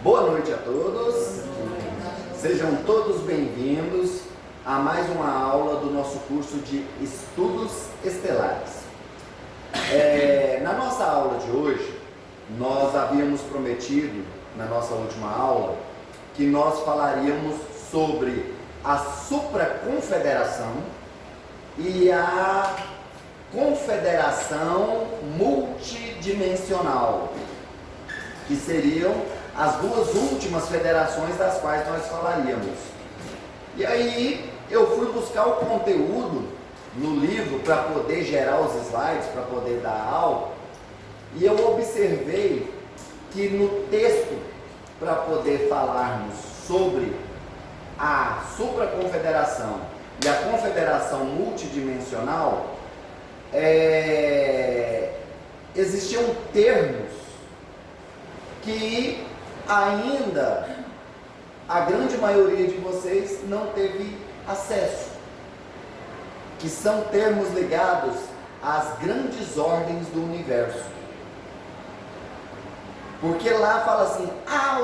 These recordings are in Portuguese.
Boa noite a todos, sejam todos bem-vindos a mais uma aula do nosso curso de Estudos Estelares. Na nossa aula de hoje, nós havíamos prometido, na nossa última aula, que nós falaríamos sobre a supraconfederação e a confederação multidimensional, que seriam as duas últimas federações das quais nós falaríamos. E aí eu fui buscar o conteúdo no livro para poder gerar os slides, para poder dar aula, e eu observei que no texto, para poder falarmos sobre a supraconfederação e a confederação multidimensional, existiam termos que ainda a grande maioria de vocês não teve acesso, que são termos ligados às grandes ordens do universo. Porque lá fala assim,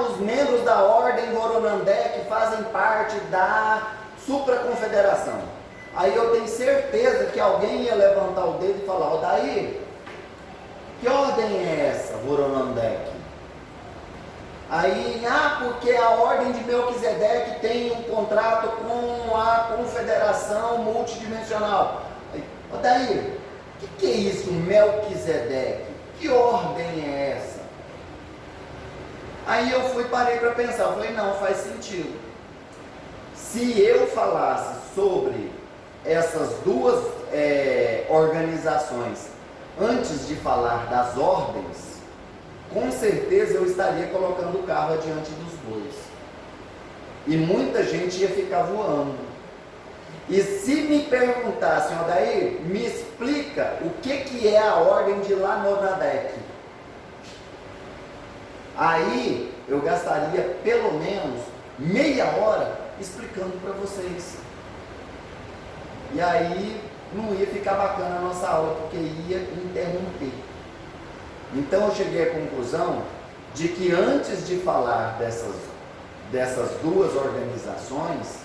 os membros da ordem Voronandek fazem parte da supraconfederação. Aí eu tenho certeza que alguém ia levantar o dedo e falar, Odair, que ordem é essa, Voronandek? Aí, porque a ordem de Melquisedeque tem um contrato com a confederação multidimensional. Odair, o que é isso, Melquisedeque? Que ordem é essa? Aí eu parei para pensar, eu falei, não, faz sentido. Se eu falasse sobre essas duas organizações antes de falar das ordens, com certeza eu estaria colocando o carro adiante dos bois. E muita gente ia ficar voando. E se me perguntassem, Odair, me explica o que é a ordem de Lanonadek. Aí eu gastaria pelo menos meia hora explicando para vocês. E aí não ia ficar bacana a nossa aula, porque ia interromper. Então eu cheguei à conclusão de que antes de falar dessas duas organizações,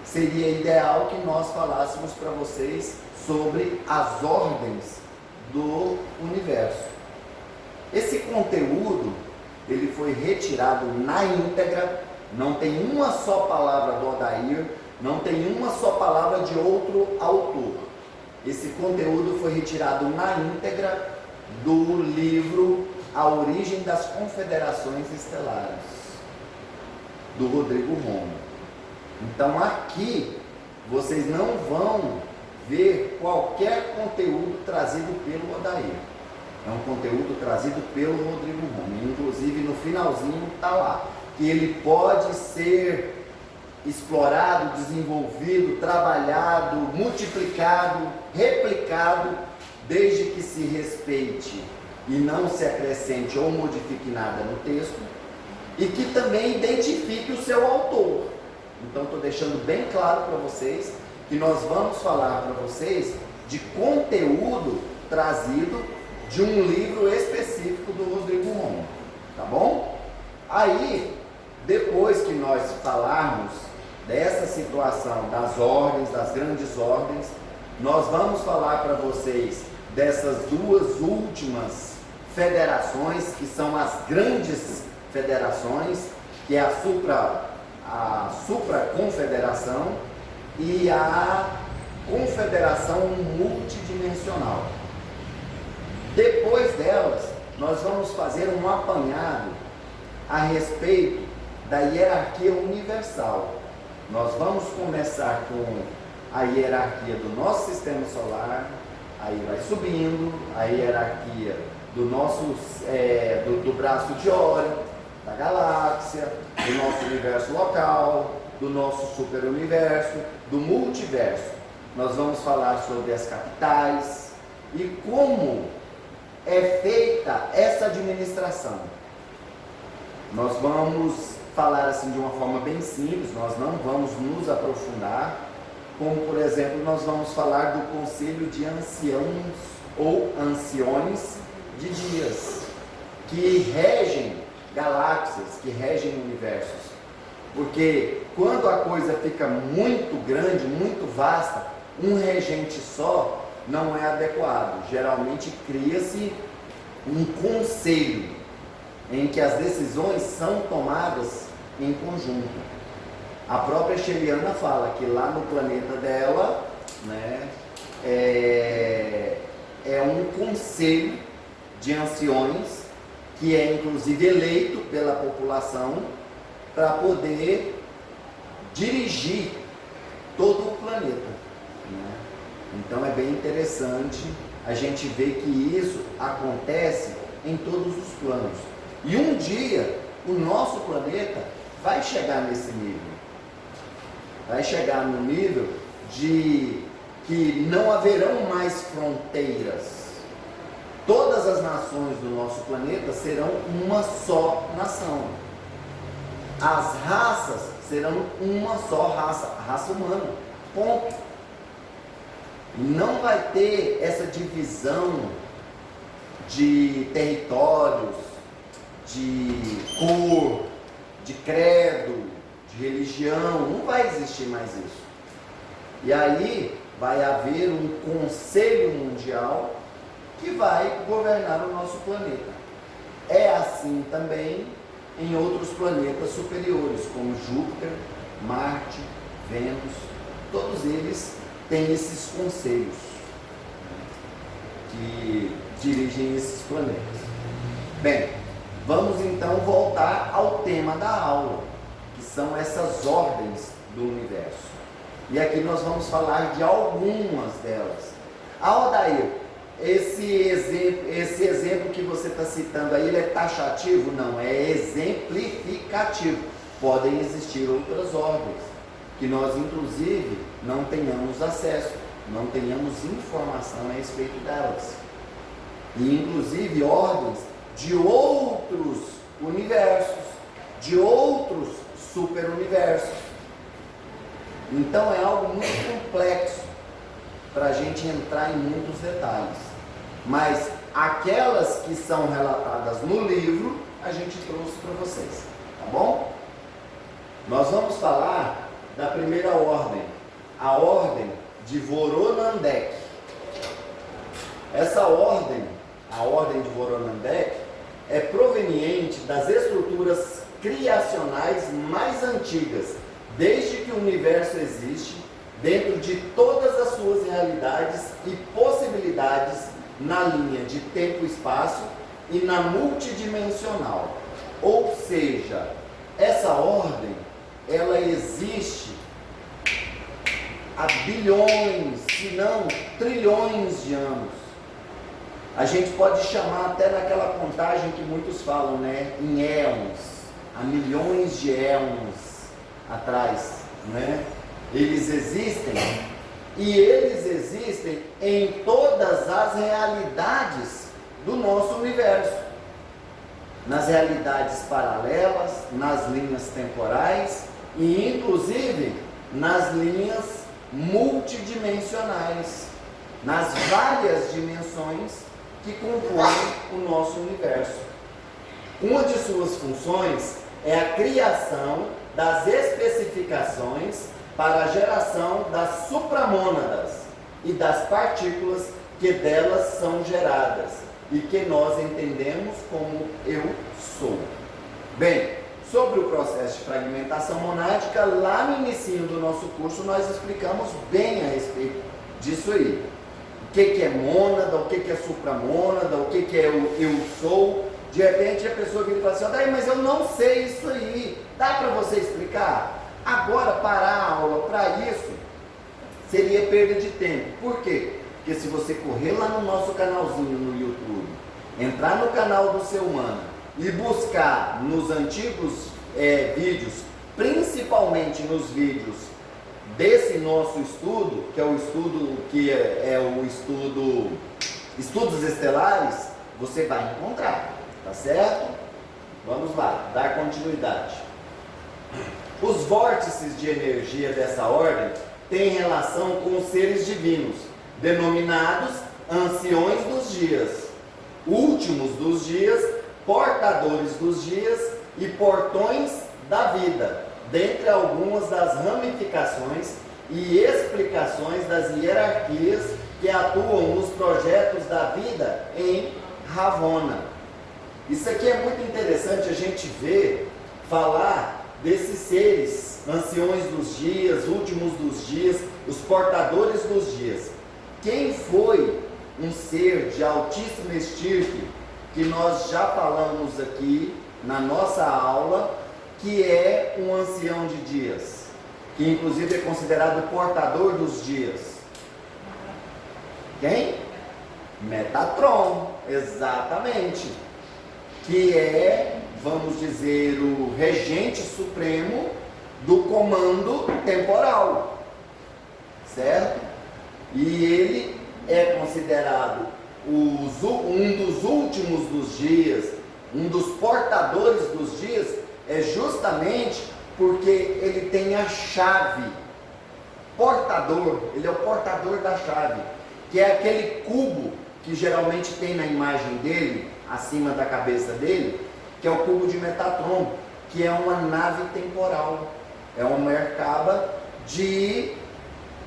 seria ideal que nós falássemos para vocês sobre as ordens do universo. Esse conteúdo, ele foi retirado na íntegra, não tem uma só palavra do Odair, não tem uma só palavra de outro autor. Esse conteúdo foi retirado na íntegra do livro A Origem das Confederações Estelares, do Rodrigo Romo. Então aqui vocês não vão ver qualquer conteúdo trazido pelo Odair. É um conteúdo trazido pelo Rodrigo Romo. Inclusive no finalzinho está lá, que ele pode ser explorado, desenvolvido, trabalhado, multiplicado, replicado, desde que se respeite e não se acrescente ou modifique nada no texto, e que também identifique o seu autor. Então estou deixando bem claro para vocês que nós vamos falar para vocês de conteúdo trazido de um livro específico do Rodrigo Romo, tá bom? Aí, depois que nós falarmos dessa situação das ordens, das grandes ordens, nós vamos falar para vocês dessas duas últimas federações, que são as grandes federações, que é a supraconfederação e a confederação multidimensional. Depois delas, nós vamos fazer um apanhado a respeito da hierarquia universal. Nós vamos começar com a hierarquia do nosso sistema solar, aí vai subindo a hierarquia do nosso do braço de Órion, da galáxia, do nosso universo local, do nosso superuniverso, do multiverso. Nós vamos falar sobre as capitais e como é feita essa administração. Nós vamos falar assim de uma forma bem simples, nós não vamos nos aprofundar, como por exemplo nós vamos falar do conselho de anciãos ou anciões de dias, que regem galáxias que regem universos. Porque quando a coisa fica muito grande, muito vasta, um regente só não é adequado. Geralmente cria-se um conselho em que as decisões são tomadas em conjunto. A própria Sheliana fala que lá no planeta dela, né, é um conselho de anciões que é inclusive eleito pela população para poder dirigir todo o planeta, né? Então é bem interessante a gente ver que isso acontece em todos os planos. E um dia o nosso planeta vai chegar nesse nível. Vai chegar no nível de que não haverão mais fronteiras. Todas as nações do nosso planeta serão uma só nação. As raças serão uma só raça, a raça humana. Ponto. Não vai ter essa divisão de territórios, de cor, de credo, de religião. Não vai existir mais isso. E aí vai haver um conselho mundial que vai governar o nosso planeta. É assim também em outros planetas superiores, como Júpiter, Marte, Vênus. Todos eles têm esses conselhos que dirigem esses planetas. Bem, vamos então voltar ao tema da aula, que são essas ordens do universo. E aqui nós vamos falar de algumas delas. Odair, esse exemplo que você está citando aí, ele é taxativo? Não, é exemplificativo. Podem existir outras ordens, que nós inclusive não tenhamos acesso, não tenhamos informação a respeito delas. E inclusive ordens de outros universos, de outros superuniversos. Então é algo muito complexo para a gente entrar em muitos detalhes. Mas aquelas que são relatadas no livro, a gente trouxe para vocês, tá bom? Nós vamos falar da primeira ordem, a ordem de Voronandek. Essa ordem, a ordem de Voronandek, é proveniente das estruturas criacionais mais antigas, desde que o universo existe, dentro de todas as suas realidades e possibilidades na linha de tempo e espaço e na multidimensional. Ou seja, essa ordem, ela existe há bilhões, se não trilhões de anos. A gente pode chamar até naquela contagem que muitos falam, né, em éons, há milhões de éons atrás, né? Eles existem e eles existem em todas as realidades do nosso universo, nas realidades paralelas, nas linhas temporais e inclusive nas linhas multidimensionais, nas várias dimensões que compõem o nosso universo. Uma de suas funções é a criação das especificações para a geração das supramônadas e das partículas que delas são geradas e que nós entendemos como eu sou. Bem, sobre o processo de fragmentação monádica, lá no início do nosso curso nós explicamos bem a respeito disso aí. O que é mônada, o que é supramônada, o que é o eu sou. De repente a pessoa vira e fala assim, Odair, mas eu não sei isso aí, dá para você explicar? Agora parar a aula para isso seria perda de tempo. Por quê? Porque se você correr lá no nosso canalzinho no YouTube, entrar no canal do Ser Humano e buscar nos antigos vídeos, principalmente nos vídeos desse nosso estudo, que é o estudo Estudos Estelares, você vai encontrar, tá certo? Vamos lá, dar continuidade. Os vórtices de energia dessa ordem têm relação com os seres divinos, denominados anciões dos dias, últimos dos dias, portadores dos dias e portões da vida, dentre algumas das ramificações e explicações das hierarquias que atuam nos projetos da vida em Ravona. Isso aqui é muito interessante a gente ver, falar desses seres, anciões dos dias, últimos dos dias, os portadores dos dias. Quem foi um ser de altíssima estirpe, que nós já falamos aqui na nossa aula, que é um ancião de dias, que inclusive é considerado portador dos dias? Quem? Metatron, exatamente. Que é, vamos dizer, o regente supremo do comando temporal, certo? E ele é considerado um dos últimos dos dias, um dos portadores dos dias, é justamente porque ele tem a chave. Portador, ele é o portador da chave, que é aquele cubo que geralmente tem na imagem dele, acima da cabeça dele, que é o cubo de Metatron, que é uma nave temporal, é uma Merkaba de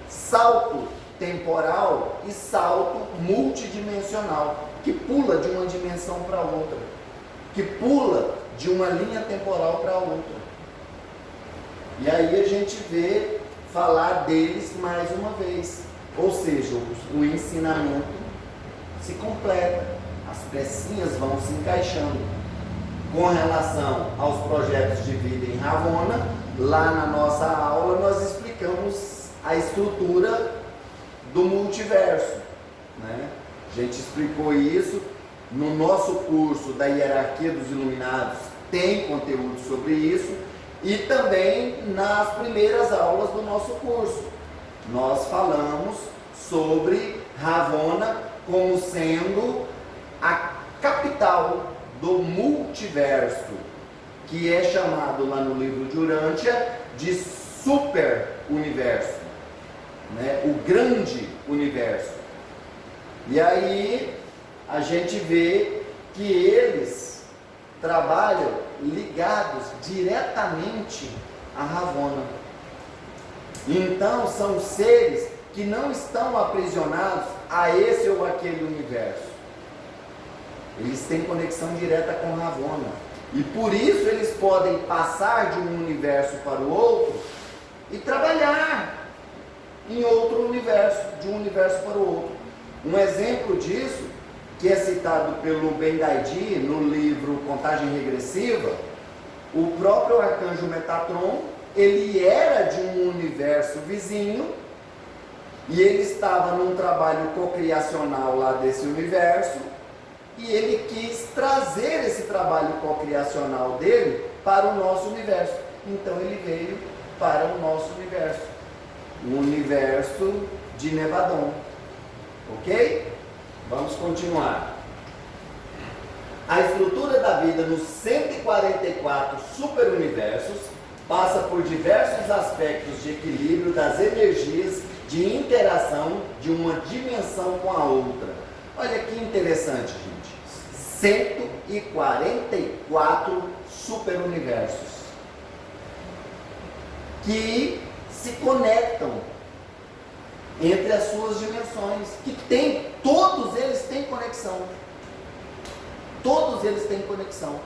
salto temporal e salto multidimensional, que pula de uma dimensão para outra, que pula de uma linha temporal para outra. E aí a gente vê falar deles mais uma vez, ou seja, o ensinamento se completa, as pecinhas vão se encaixando. Com relação aos projetos de vida em Ravona, lá na nossa aula nós explicamos a estrutura do multiverso, né? A gente explicou isso no nosso curso da Hierarquia dos Iluminados, tem conteúdo sobre isso, e também nas primeiras aulas do nosso curso nós falamos sobre Ravona como sendo a capital do multiverso, que é chamado lá no livro de Urântia de super universo, né? O grande universo. E aí a gente vê que eles trabalham ligados diretamente a Ravona. Então são seres que não estão aprisionados a esse ou aquele universo. Eles têm conexão direta com Ravona. E por isso eles podem passar de um universo para o outro e trabalhar em outro universo, de um universo para o outro. Um exemplo disso, que é citado pelo Ben-Daidi no livro Contagem Regressiva, o próprio arcanjo Metatron, ele era de um universo vizinho e ele estava num trabalho cocriacional lá desse universo, e ele quis trazer esse trabalho cocriacional dele para o nosso universo. Então ele veio para o nosso universo, o universo de Nevadon. Ok? Vamos continuar. A estrutura da vida nos 144 superuniversos passa por diversos aspectos de equilíbrio das energias de interação de uma dimensão com a outra. Olha que interessante, gente. 144 superuniversos que se conectam entre as suas dimensões, que tem, todos eles têm conexão. Todos eles têm conexão.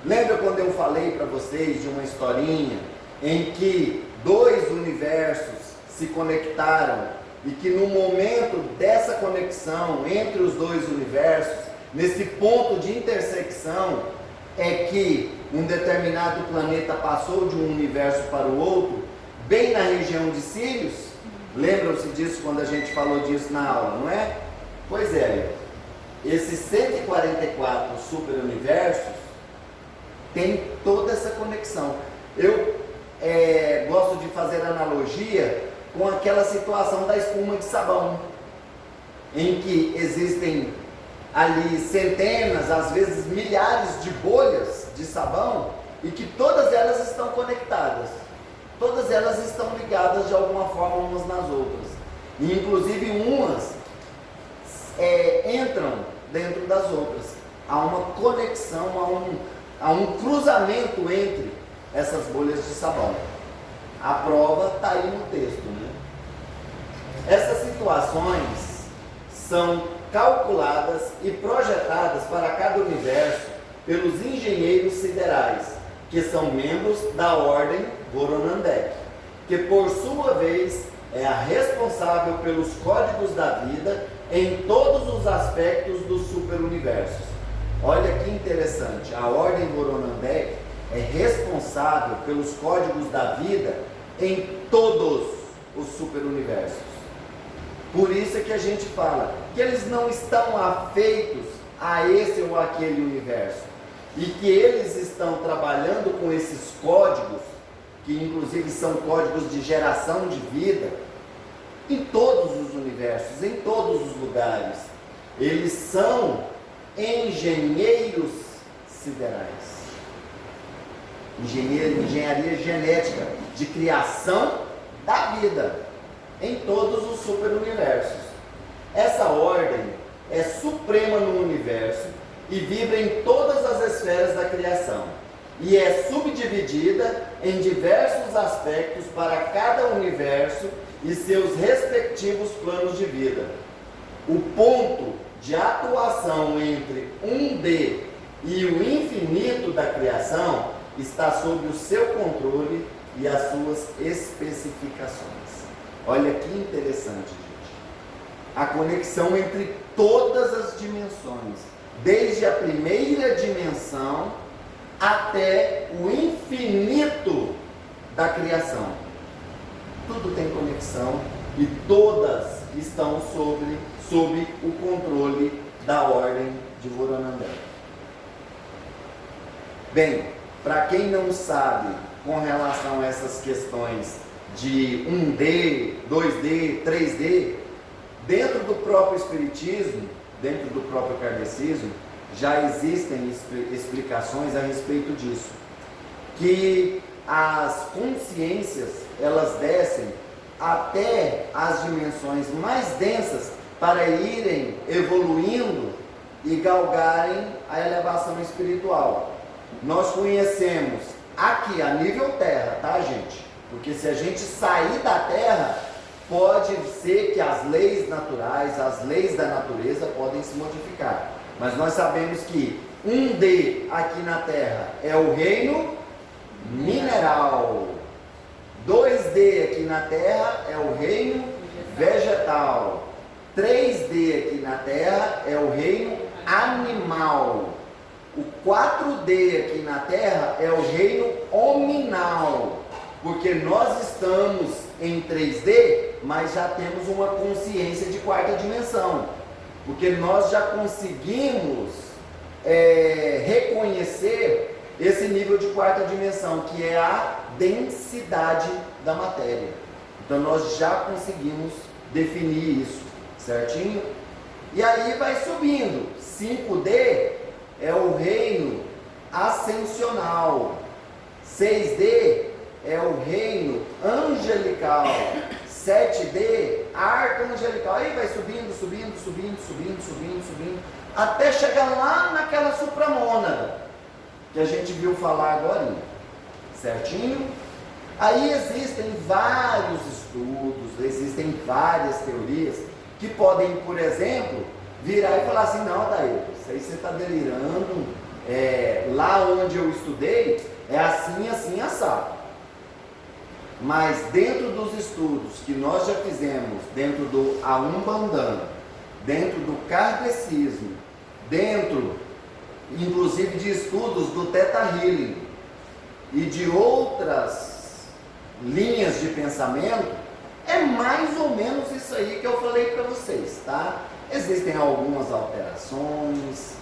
Lembra quando eu falei para vocês de uma historinha em que dois universos se conectaram e que no momento dessa conexão entre os dois universos, nesse ponto de intersecção, é que um determinado planeta passou de um universo para o outro, bem na região de Sírius? Lembram-se disso quando a gente falou disso na aula, não é? Pois é, esses 144 superuniversos têm toda essa conexão. Eu gosto de fazer analogia com aquela situação da espuma de sabão, em que existem ali centenas, às vezes milhares de bolhas de sabão, e que todas elas estão conectadas. Todas elas estão ligadas de alguma forma umas nas outras. E inclusive umas entram dentro das outras. há uma conexão, há um cruzamento entre essas bolhas de sabão. A prova está aí no texto, né? Essas situações são calculadas e projetadas para cada universo pelos engenheiros siderais, que são membros da Ordem Voronandek, que por sua vez é a responsável pelos códigos da vida em todos os aspectos dos superuniversos. Olha que interessante, a Ordem Voronandek é responsável pelos códigos da vida em todos os superuniversos. Por isso é que a gente fala que eles não estão afeitos a esse ou aquele universo, e que eles estão trabalhando com esses códigos, que inclusive são códigos de geração de vida, em todos os universos, em todos os lugares. Eles são engenheiros siderais. Engenharia genética de criação da vida em todos os superuniversos. Essa ordem é suprema no universo e vibra em todas as esferas da criação, e é subdividida em diversos aspectos para cada universo e seus respectivos planos de vida. O ponto de atuação entre 1D e o infinito da criação está sob o seu controle e as suas especificações. Olha que interessante, gente. A conexão entre todas as dimensões, desde a primeira dimensão até o infinito da criação. Tudo tem conexão e todas estão sob o controle da Ordem de Voronandek. Bem, para quem não sabe com relação a essas questões de 1D, 2D, 3D, dentro do próprio Espiritismo, dentro do próprio Kardecismo, já existem explicações a respeito disso, que as consciências, elas descem até as dimensões mais densas para irem evoluindo e galgarem a elevação espiritual. Nós conhecemos aqui a nível Terra, tá, gente? Porque se a gente sair da Terra, pode ser que as leis naturais, as leis da natureza podem se modificar. Mas nós sabemos que 1D aqui na Terra é o reino mineral. 2D aqui na Terra é o reino vegetal. 3D aqui na Terra é o reino animal. O 4D aqui na Terra é o reino hominal. Porque nós estamos em 3D, mas já temos uma consciência de quarta dimensão. Porque nós já conseguimos reconhecer esse nível de quarta dimensão, que é a densidade da matéria. Então nós já conseguimos definir isso, certinho? E aí vai subindo. 5D é o reino ascensional. 6D é o reino angelical. 7D, arcangelical. Aí vai subindo, até chegar lá naquela supramônada que a gente viu falar agora, certinho? Aí existem vários estudos, existem várias teorias que podem, por exemplo, virar e falar assim: não, Adair, isso aí você está delirando, lá onde eu estudei é assim, assim, assado. Mas dentro dos estudos que nós já fizemos, dentro do Aumbandã, dentro do Kardecismo, dentro inclusive de estudos do Theta Healing e de outras linhas de pensamento, é mais ou menos isso aí que eu falei para vocês, tá? Existem algumas alterações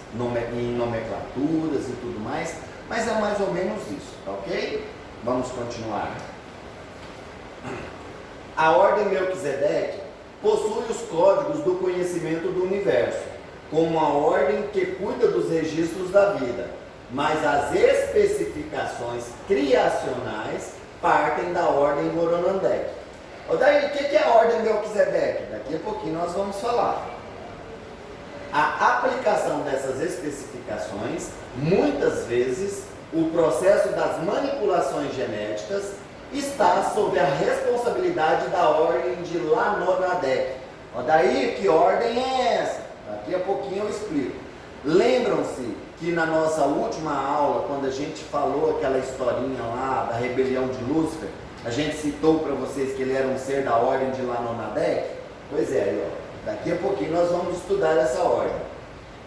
em nomenclaturas e tudo mais, mas é mais ou menos isso, tá ok? Vamos continuar. A Ordem Melquisedeque possui os códigos do conhecimento do universo, como a ordem que cuida dos registros da vida, mas as especificações criacionais partem da Ordem Voronandek. Daí, o que é a Ordem Melquisedeque? Daqui a pouquinho nós vamos falar. a aplicação dessas especificações, muitas vezes, o processo das manipulações genéticas está sob a responsabilidade da ordem de Lanonadek. Daí, que ordem é essa? Daqui a pouquinho eu explico. Lembram-se que na nossa última aula, quando a gente falou aquela historinha lá da rebelião de Lúcifer, a gente citou para vocês que ele era um ser da ordem de Lanonadek? Pois é, aí, daqui a pouquinho nós vamos estudar essa ordem,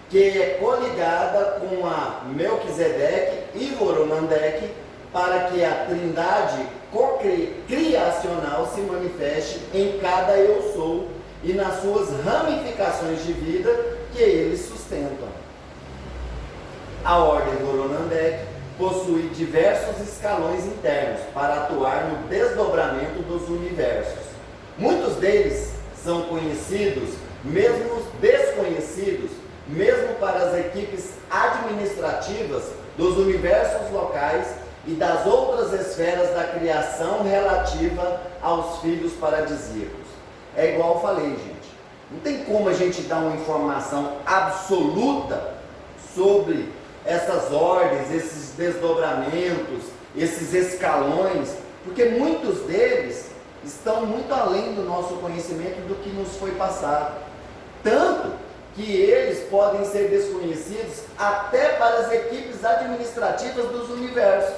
que é coligada com a Melquisedeque e Voronandek, para que a trindade criacional se manifeste em cada eu sou e nas suas ramificações de vida que eles sustentam. A ordem Voronandek possui diversos escalões internos para atuar no desdobramento dos universos. Muitos deles são conhecidos, mesmo desconhecidos, mesmo para as equipes administrativas dos universos locais e das outras esferas da criação relativa aos filhos paradisíacos. É igual eu falei, gente. Não tem como a gente dar uma informação absoluta sobre essas ordens, esses desdobramentos, esses escalões, porque muitos deles estão muito além do nosso conhecimento do que nos foi passado. Tanto que eles podem ser desconhecidos até para as equipes administrativas dos universos.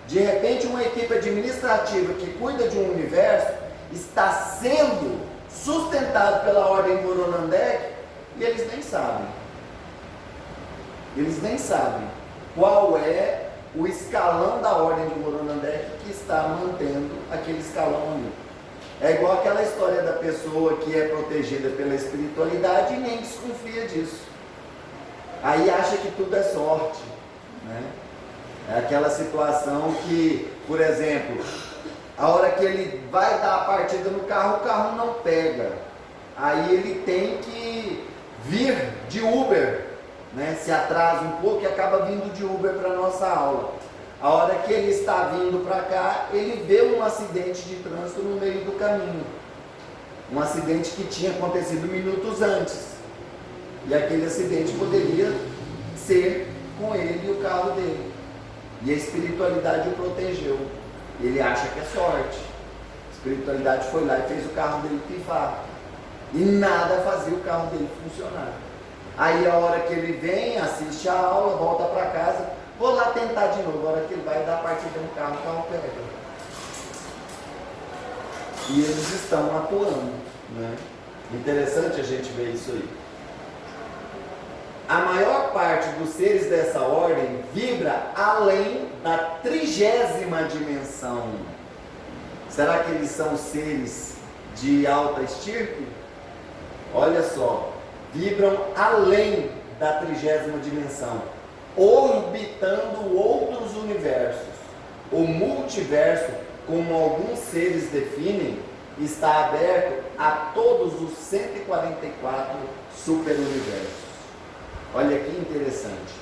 De repente, uma equipe administrativa que cuida de um universo está sendo sustentado pela ordem Voronandek e eles nem sabem. Eles nem sabem qual é o escalão da ordem de Voronandek que está mantendo aquele escalão ali. É igual aquela história da pessoa que é protegida pela espiritualidade e nem desconfia disso. Aí acha que tudo é sorte, né? É aquela situação que, por exemplo, a hora que ele vai dar a partida no carro, o carro não pega. Aí ele tem que vir de Uber, né? Se atrasa um pouco e acaba vindo de Uber para a nossa aula. A hora que ele está vindo para cá, ele vê um acidente de trânsito no meio do caminho. Um acidente que tinha acontecido minutos antes. E aquele acidente poderia ser com ele e o carro dele. E a espiritualidade o protegeu. Ele acha que é sorte. A espiritualidade foi lá e fez o carro dele pifar. E nada fazia o carro dele funcionar. Aí a hora que ele vem, assiste a aula, volta para casa, vou lá tentar de novo. A hora que ele vai dar a partida no carro, o carro pega. E eles estão atuando, né? Interessante a gente ver isso aí. A maior parte dos seres dessa ordem vibra além da 30ª dimensão. Será que eles são seres de alta estirpe? Olha só, vibram além da 30ª dimensão, orbitando outros universos. O multiverso, como alguns seres definem, está aberto a todos os 144 superuniversos. Olha que interessante.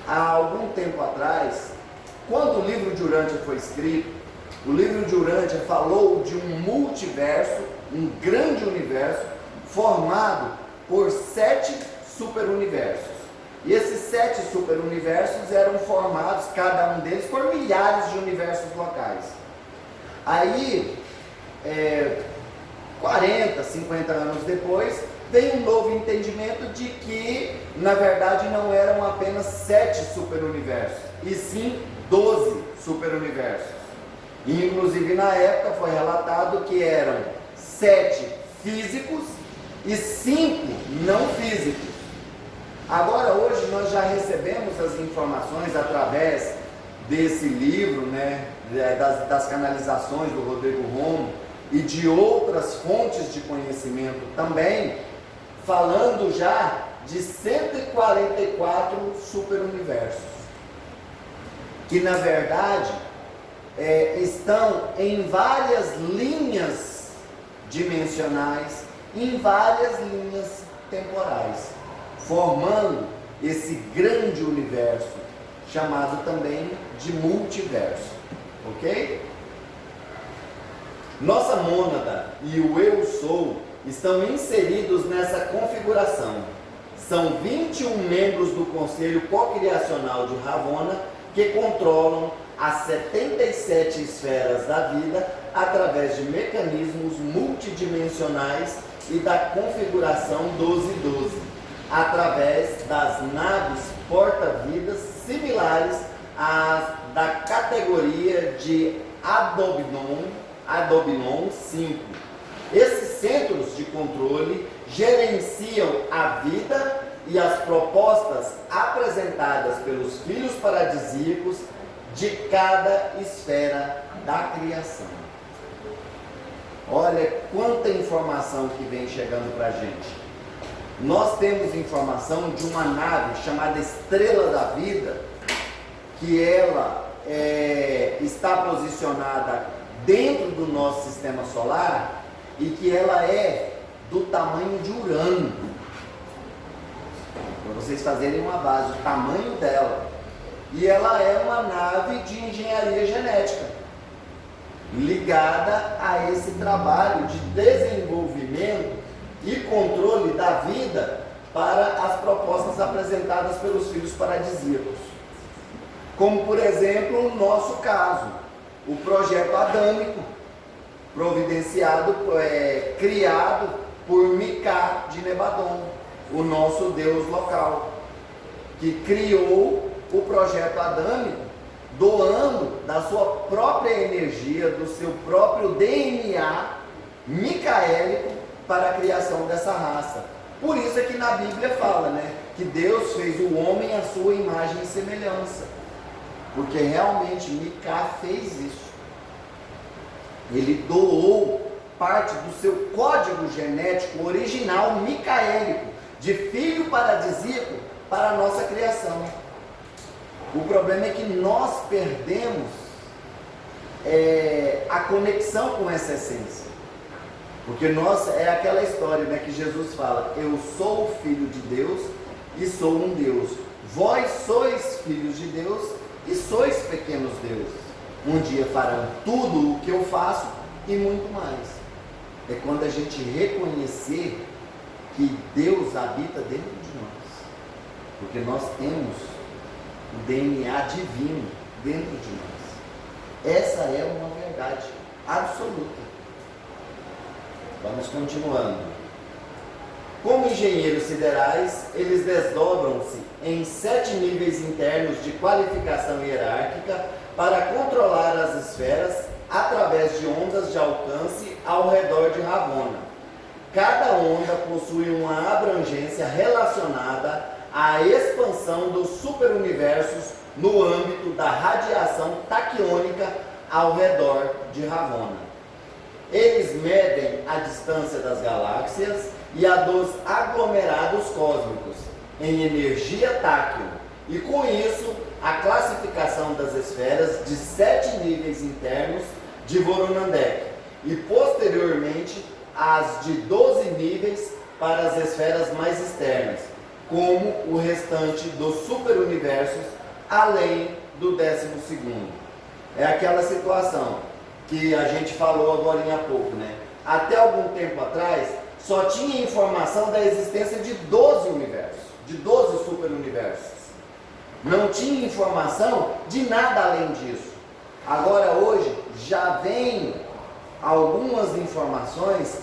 Há algum tempo atrás, quando o livro de Urântia foi escrito, o livro de Urântia falou de um multiverso, um grande universo, formado por 7 superuniversos. E esses 7 superuniversos eram formados, cada um deles, por milhares de universos locais. Aí, 40, 50 anos depois, vem um novo entendimento de que, na verdade, não eram apenas 7 superuniversos, e sim 12 superuniversos. E, inclusive, na época foi relatado que eram 7 físicos e 5 não físicos. Agora, hoje, nós já recebemos as informações através desse livro, né, das canalizações do Rodrigo Romo e de outras fontes de conhecimento também, falando já de 144 superuniversos, que na verdade estão em várias linhas dimensionais, em várias linhas temporais, formando esse grande universo, chamado também de multiverso, ok? Nossa mônada e o eu sou estão inseridos nessa configuração. São 21 membros do Conselho Cocriacional de Ravonna que controlam as 77 esferas da vida através de mecanismos multidimensionais e da configuração 1212, através das naves porta-vidas similares às da categoria de Adobinon 5. Esses centros de controle gerenciam a vida e as propostas apresentadas pelos filhos paradisíacos de cada esfera da criação. Olha quanta informação que vem chegando para a gente. Nós temos informação de uma nave chamada Estrela da Vida, que ela está posicionada dentro do nosso sistema solar e que ela é do tamanho de Urano. Para vocês fazerem uma base, o tamanho dela. E ela é uma nave de engenharia genética, ligada a esse trabalho de desenvolvimento e controle da vida para as propostas apresentadas pelos filhos paradisíacos. Como, por exemplo, o nosso caso, o projeto adâmico, providenciado, criado por Micá de Nebadon, o nosso Deus local, que criou o projeto adâmico, doando da sua própria energia, do seu próprio DNA micaélico para a criação dessa raça. Por isso é que na Bíblia fala, né, que Deus fez o homem à sua imagem e semelhança, porque realmente Micá fez isso. Ele doou parte do seu código genético original micaélico, de filho paradisíaco, para a nossa criação. O problema é que nós perdemos a conexão com essa essência. Porque nós, é aquela história, né, que Jesus fala: eu sou o Filho de Deus e sou um Deus. Vós sois filhos de Deus e sois pequenos deuses. Um dia farão tudo o que eu faço e muito mais. É quando a gente reconhecer que Deus habita dentro de nós. Porque nós temos o DNA divino dentro de nós. Essa é uma verdade absoluta. Vamos continuando. Como engenheiros siderais, eles desdobram-se em 7 níveis internos de qualificação hierárquica para controlar as esferas através de ondas de alcance ao redor de Ravonna. Cada onda possui uma abrangência relacionada à expansão dos superuniversos no âmbito da radiação taquiônica ao redor de Ravonna. Eles medem a distância das galáxias e a dos aglomerados cósmicos em energia táquil, e com isso a classificação das esferas de 7 níveis internos de Voronandek e posteriormente as de 12 níveis para as esferas mais externas, como o restante dos superuniversos além do 12º. É aquela situação que a gente falou agora há pouco, né? Até algum tempo atrás, só tinha informação da existência de 12 universos, de 12 superuniversos. Não tinha informação de nada além disso. Agora, hoje, já vem algumas informações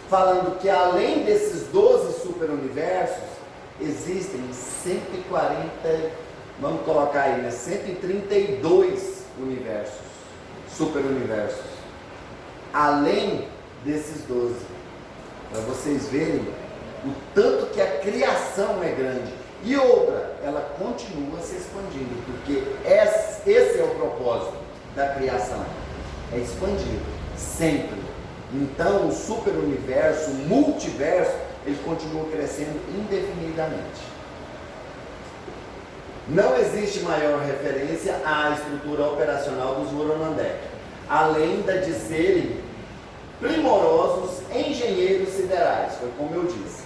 falando que além desses 12 superuniversos, existem 140, vamos colocar aí, né? 132 universos, superuniversos, além desses 12, para vocês verem o tanto que a criação é grande. E outra, ela continua se expandindo, porque esse é o propósito da criação, é expandir, sempre. Então o superuniverso, o multiverso, ele continua crescendo indefinidamente. Não existe maior referência à estrutura operacional dos Voronandek, além da de serem primorosos engenheiros siderais, foi como eu disse,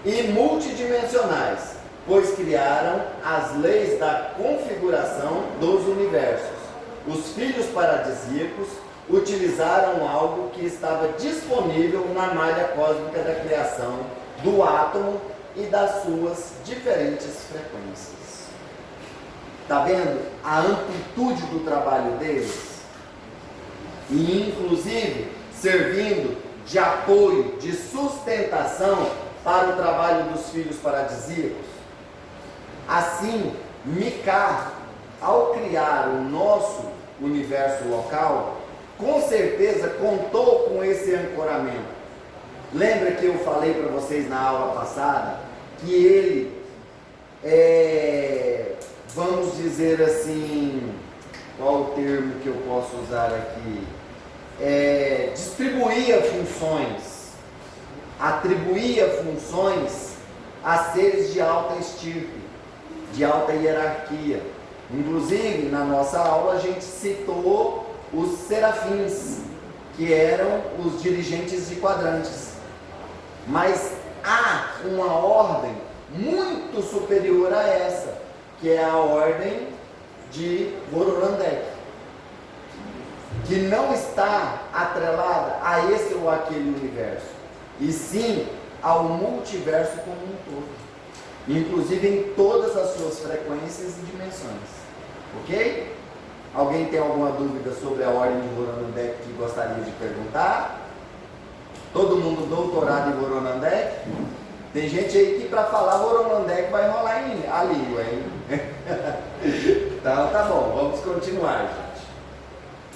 e multidimensionais, pois criaram as leis da configuração dos universos. Os filhos paradisíacos utilizaram algo que estava disponível na malha cósmica da criação do átomo e das suas diferentes frequências. Está vendo a amplitude do trabalho deles? E inclusive servindo de apoio, de sustentação para o trabalho dos filhos paradisíacos. Assim, Micá, ao criar o nosso universo local, com certeza contou com esse ancoramento. Lembra que eu falei para vocês na aula passada que ele vamos dizer assim, qual o termo que eu posso usar aqui? Distribuía funções, atribuía funções a seres de alta estirpe, de alta hierarquia. Inclusive, na nossa aula a gente citou os serafins, que eram os dirigentes de quadrantes. Mas há uma ordem muito superior a essa, que é a ordem de Voronandek, que não está atrelada a esse ou aquele universo, e sim ao multiverso como um todo, inclusive em todas as suas frequências e dimensões. Ok? Alguém tem alguma dúvida sobre a ordem de Voronandek que gostaria de perguntar? Todo mundo doutorado em Voronandek? Tem gente aí que para falar Voronandek vai enrolar a língua, hein? Então tá bom, vamos continuar, gente.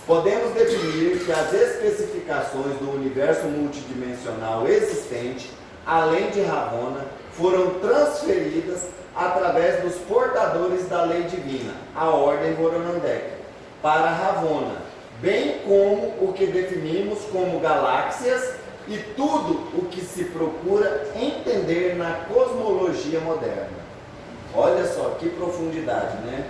Podemos definir que as especificações do universo multidimensional existente, além de Ravonna, foram transferidas através dos portadores da lei divina, a ordem Voronandek, para Ravonna, bem como o que definimos como galáxias e tudo o que se procura entender na cosmologia moderna. Olha só que profundidade, né?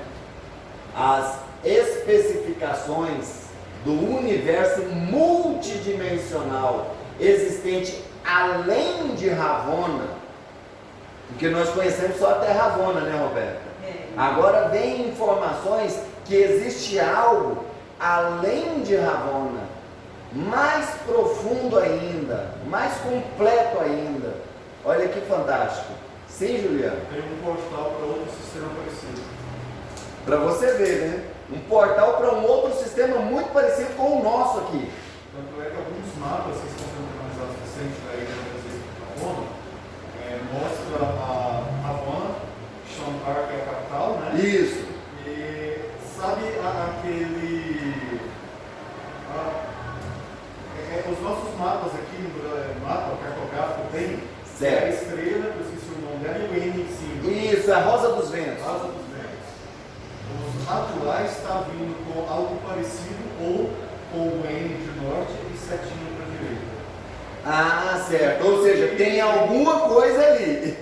As especificações do universo multidimensional existente além de Ravonna, porque nós conhecemos só até Ravonna, né, Roberta? Agora vem informações que existe algo além de Ravonna, mais profundo ainda, mais completo ainda. Olha que fantástico. Sim, Juliano? Tem um portal para outro sistema parecido. Para você ver, né? Um portal para um outro sistema muito parecido com o nosso aqui. Tanto é que alguns mapas que estão sendo analisados recentes da Ilha Brasil da ONU mostra a Ravonna, Shankar, que é a capital, né? Isso. E sabe aquele... os nossos mapas aqui, mapa cartográfico tem a estrela, eu esqueci o nome dela, e o N em cima. Isso, a Rosa dos Ventos. Rosa dos Ventos. Os atuais está vindo com algo parecido ou com o N de norte e setinha para a direita. Ah, certo. Ou seja, tem alguma coisa ali.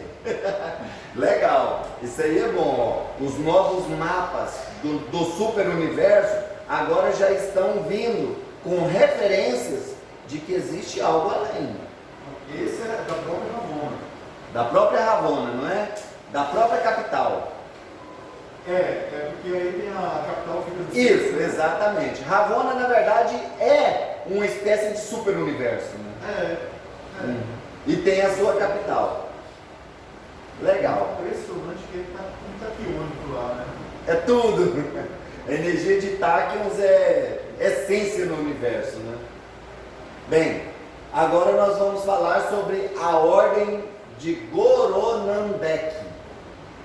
Legal. Isso aí é bom. Ó. Os novos mapas do super universo agora já estão vindo com referências de que existe algo além. Esse é da própria Ravonna. Da própria Ravonna, não é? Da própria capital. Porque aí tem a capital fica no Isso, centro. exatamente. Ravonna, na verdade, é uma espécie de super universo, né? E tem a sua capital. Legal. É impressionante que ele está com um taquiônico lá, né? É tudo. A energia de táquions é essência no universo, né? Bem, agora nós vamos falar sobre a ordem de Goronandek.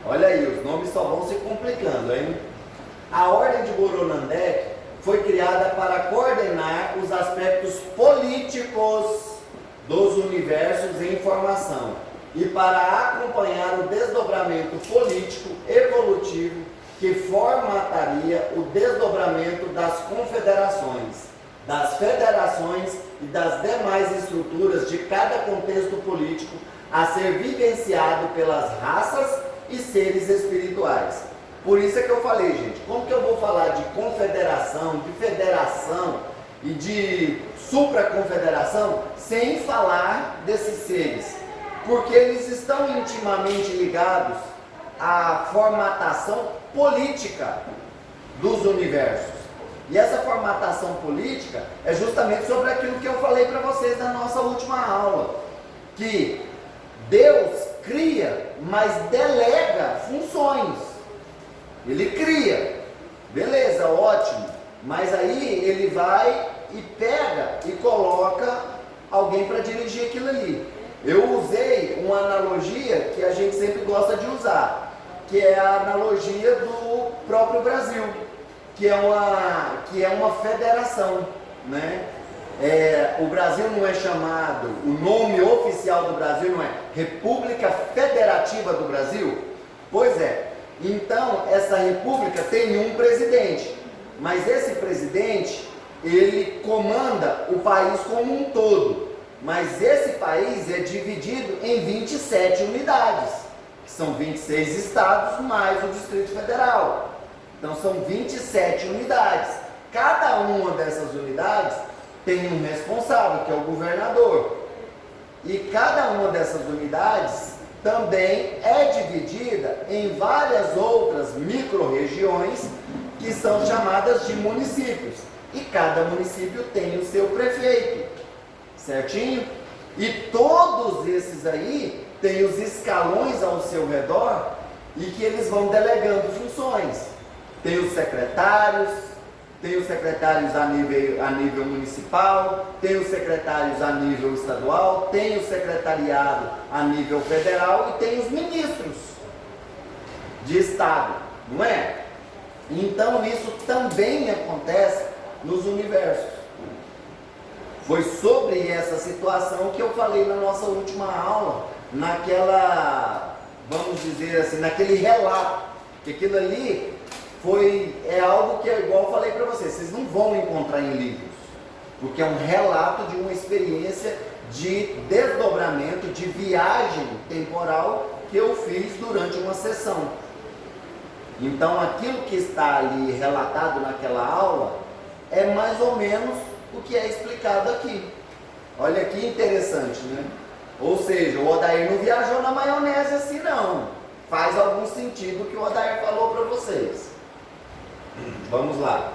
Olha aí, os nomes só vão se complicando, hein? A ordem de Goronandek foi criada para coordenar os aspectos políticos dos universos em formação e para acompanhar o desdobramento político evolutivo que formataria o desdobramento das confederações, das federações e das demais estruturas de cada contexto político a ser vivenciado pelas raças e seres espirituais. Por isso é que eu falei, gente, como que eu vou falar de confederação, de federação e de supraconfederação sem falar desses seres? Porque eles estão intimamente ligados à formatação política dos universos. E essa formatação política é justamente sobre aquilo que eu falei para vocês na nossa última aula, que Deus cria, mas delega funções. Ele cria, beleza, ótimo, mas aí ele vai e pega e coloca alguém para dirigir aquilo ali. Eu usei uma analogia que a gente sempre gosta de usar, que é a analogia do próprio Brasil, que é uma federação, né? O Brasil não é chamado, o nome oficial do Brasil não é República Federativa do Brasil? Pois é, então essa república tem um presidente, mas esse presidente, ele comanda o país como um todo, mas esse país é dividido em 27 unidades, que são 26 estados mais o Distrito Federal. Então são 27 unidades. Cada uma dessas unidades tem um responsável, que é o governador. E cada uma dessas unidades também é dividida em várias outras micro-regiões que são chamadas de municípios. E cada município tem o seu prefeito, certinho? E todos esses aí têm os escalões ao seu redor e que eles vão delegando funções. Tem os secretários a nível municipal, tem os secretários a nível estadual, tem o secretariado a nível federal e tem os ministros de estado, não é? Então isso também acontece nos universos. Foi sobre essa situação que eu falei na nossa última aula, vamos dizer assim, naquele relato, que aquilo ali é algo que é igual eu falei para vocês não vão encontrar em livros, porque é um relato de uma experiência de desdobramento, de viagem temporal que eu fiz durante uma sessão. Então aquilo que está ali relatado naquela aula é mais ou menos o que é explicado aqui. Olha que interessante, né? Ou seja, o Odair não viajou na maionese assim não. Faz algum sentido o que o Odair falou para vocês. Vamos lá.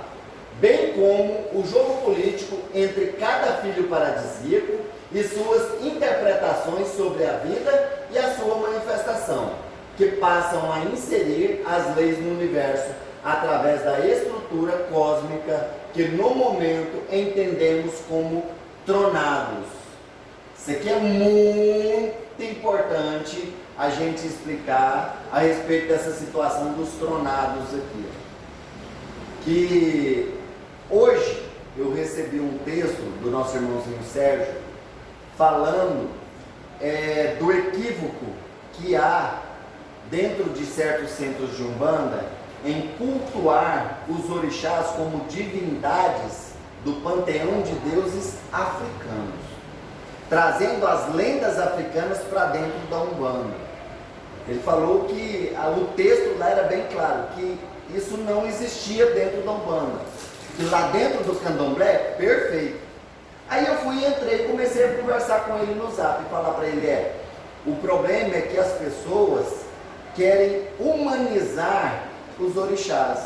Bem como o jogo político entre cada filho paradisíaco e suas interpretações sobre a vida e a sua manifestação, que passam a inserir as leis no universo através da estrutura cósmica que no momento entendemos como tronados. Isso aqui é muito importante a gente explicar a respeito dessa situação dos tronados aqui. Que hoje eu recebi um texto do nosso irmãozinho Sérgio falando do equívoco que há dentro de certos centros de Umbanda em cultuar os orixás como divindades do panteão de deuses africanos, trazendo as lendas africanas para dentro da Umbanda. Ele falou que o texto lá era bem claro, que isso não existia dentro da Umbanda, que lá dentro do Candomblé, perfeito. Aí eu entrei e comecei a conversar com ele no Zap e falar para ele, o problema é que as pessoas querem humanizar os orixás.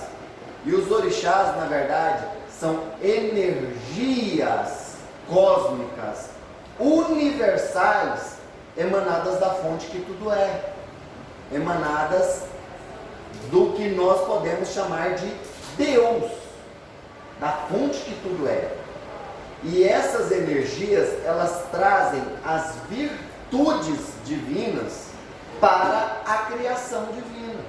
E os orixás, na verdade, são energias cósmicas, universais, emanadas da fonte que tudo é. Emanadas do que nós podemos chamar de Deus, da fonte que tudo é. E essas energias, elas trazem as virtudes divinas para a criação divina.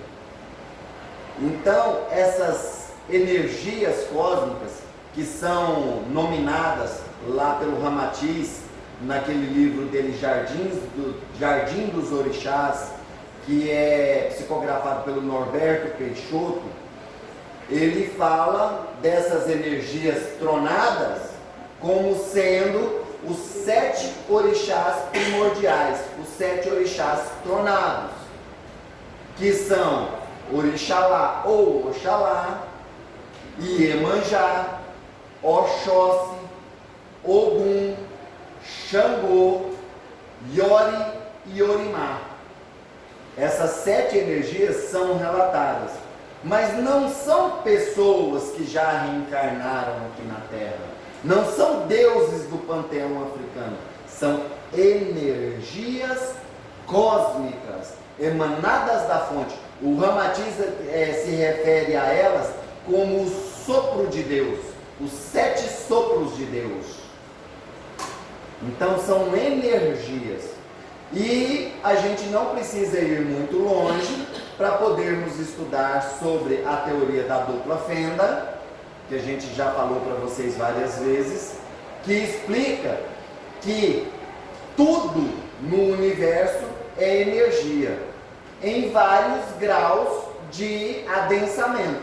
Então, essas energias cósmicas, que são nominadas lá pelo Ramatiz, naquele livro dele, Jardim dos Orixás, que é psicografado pelo Norberto Peixoto, ele fala dessas energias tronadas como sendo os 7 orixás primordiais, os 7 orixás tronados, que são Orixalá ou Oxalá, Iemanjá, Oxóssi, Ogum, Xangô, Iori e Orimá. Essas 7 energias são relatadas, mas não são pessoas que já reencarnaram aqui na Terra, não são deuses do panteão africano, são energias cósmicas, emanadas da fonte. O Ramatiz se refere a elas como o sopro de Deus, os 7 sopros de Deus. Então são energias. E a gente não precisa ir muito longe para podermos estudar sobre a teoria da dupla fenda, que a gente já falou para vocês várias vezes, que explica que tudo no universo é energia, em vários graus de adensamento.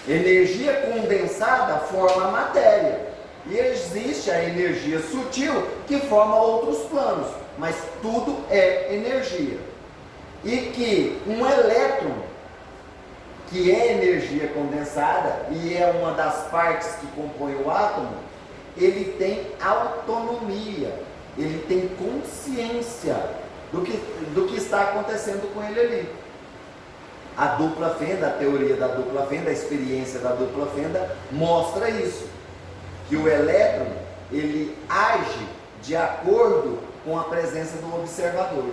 Energia condensada forma matéria, e existe a energia sutil que forma outros planos, mas tudo é energia. E que um elétron, que é energia condensada e é uma das partes que compõe o átomo, ele tem autonomia, ele tem consciência do que está acontecendo com ele ali. A dupla fenda, a teoria da dupla fenda, a experiência da dupla fenda mostra isso, que o elétron ele age de acordo com a presença do observador.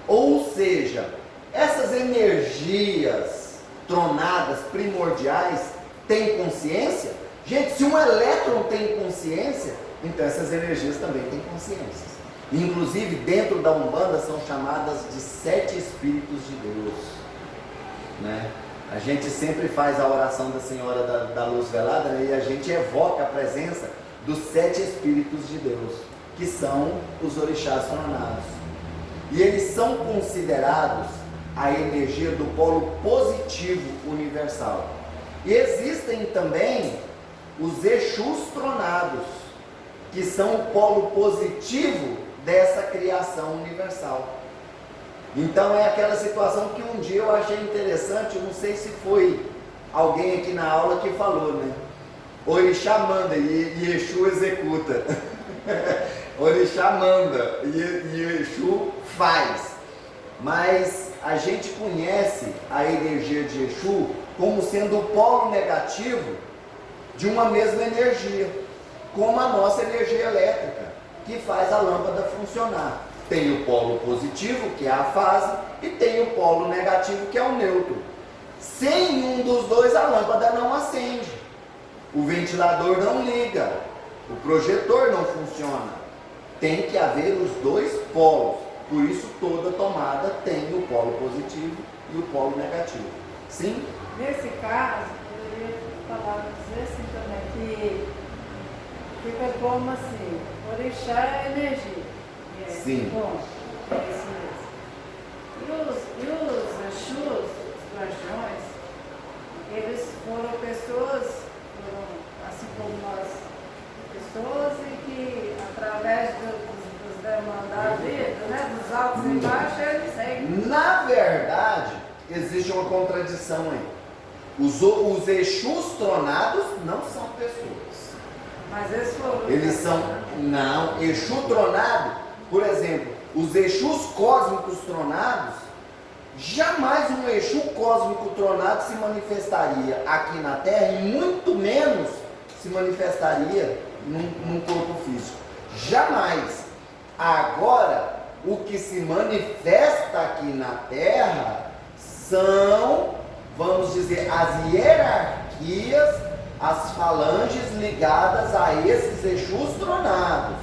Ou seja, essas energias tronadas primordiais têm consciência? Gente, se um elétron tem consciência, então essas energias também têm consciência. Inclusive, dentro da Umbanda, são chamadas de 7 Espíritos de Deus, né? A gente sempre faz a oração da Senhora da Luz Velada, né? E a gente evoca a presença dos 7 Espíritos de Deus, que são os orixás tronados. E eles são considerados a energia do polo positivo universal. E existem também os Exus tronados, que são o polo positivo dessa criação universal. Então é aquela situação que um dia eu achei interessante, não sei se foi alguém aqui na aula que falou, né? Orixá manda e Exu executa. Orixá manda e Exu faz. Mas a gente conhece a energia de Exu como sendo o polo negativo de uma mesma energia, como a nossa energia elétrica, que faz a lâmpada funcionar. Tem o polo positivo, que é a fase, e tem o polo negativo, que é o neutro. Sem um dos dois, a lâmpada não acende, o ventilador não liga, o projetor não funciona. Tem que haver os dois polos. Por isso toda tomada tem o polo positivo e o polo negativo. Sim? Nesse caso, eu ia falar, dizer assim também, que fica como assim, orixá é energia. Sim. Bom, é isso mesmo. E os Exus, os guardiões, eles foram pessoas, assim como nós, pessoas e que através dos demandados, né, dos altos e baixos, eles seguem. Na verdade, existe uma contradição aí. Os Exus tronados não são pessoas. Mas eles foram. Eles são. Não, Exu tronado, por exemplo, os Exus cósmicos tronados, jamais um Exu cósmico tronado se manifestaria aqui na Terra e muito menos se manifestaria num corpo físico. Jamais. Agora, o que se manifesta aqui na Terra são, vamos dizer, as hierarquias, as falanges ligadas a esses Exus tronados.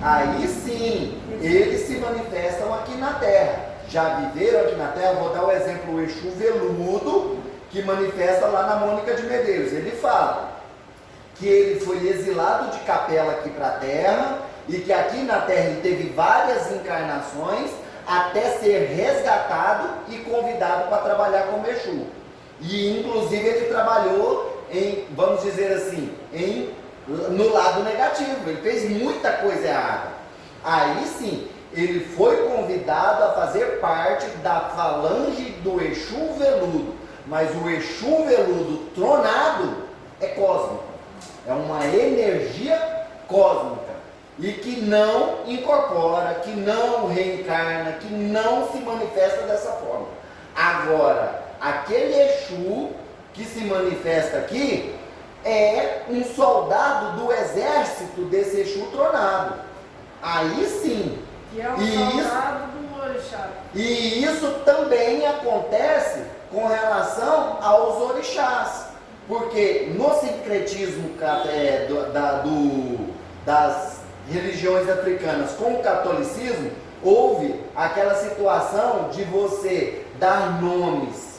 Aí sim, eles se manifestam aqui na Terra. Já viveram aqui na Terra, vou dar o exemplo, o Exu veludo, que manifesta lá na Mônica de Medeiros. Ele fala que ele foi exilado de Capela aqui para a Terra, e que aqui na Terra ele teve várias encarnações, até ser resgatado e convidado para trabalhar como Exu. E inclusive ele trabalhou em, vamos dizer assim, no lado negativo, ele fez muita coisa errada. Aí sim, ele foi convidado a fazer parte da falange do Exu veludo, mas o Exu veludo tronado é cósmico, é uma energia cósmica, e que não incorpora, que não reencarna, que não se manifesta dessa forma. Agora, aquele Exu que se manifesta aqui é um soldado do exército desse Exu tronado. Aí sim, Que é um E soldado do orixá. E isso também acontece com relação aos orixás, porque no sincretismo das religiões africanas com o catolicismo, houve aquela situação de você dar nomes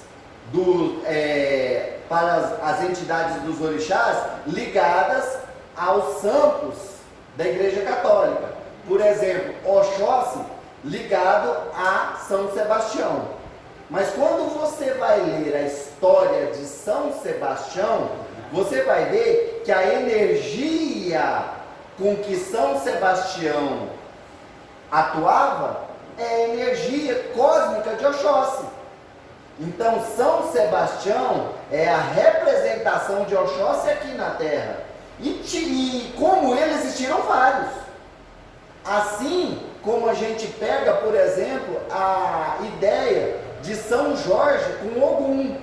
para as entidades dos orixás ligadas aos santos da Igreja Católica. Por exemplo, Oxóssi ligado a São Sebastião. Mas quando você vai ler a história de São Sebastião, você vai ver que a energia com que São Sebastião atuava é a energia cósmica de Oxóssi. Então São Sebastião é a representação de Oxóssi aqui na Terra. E como ele, existiram vários. Assim como a gente pega, por exemplo, a ideia de São Jorge com Ogum.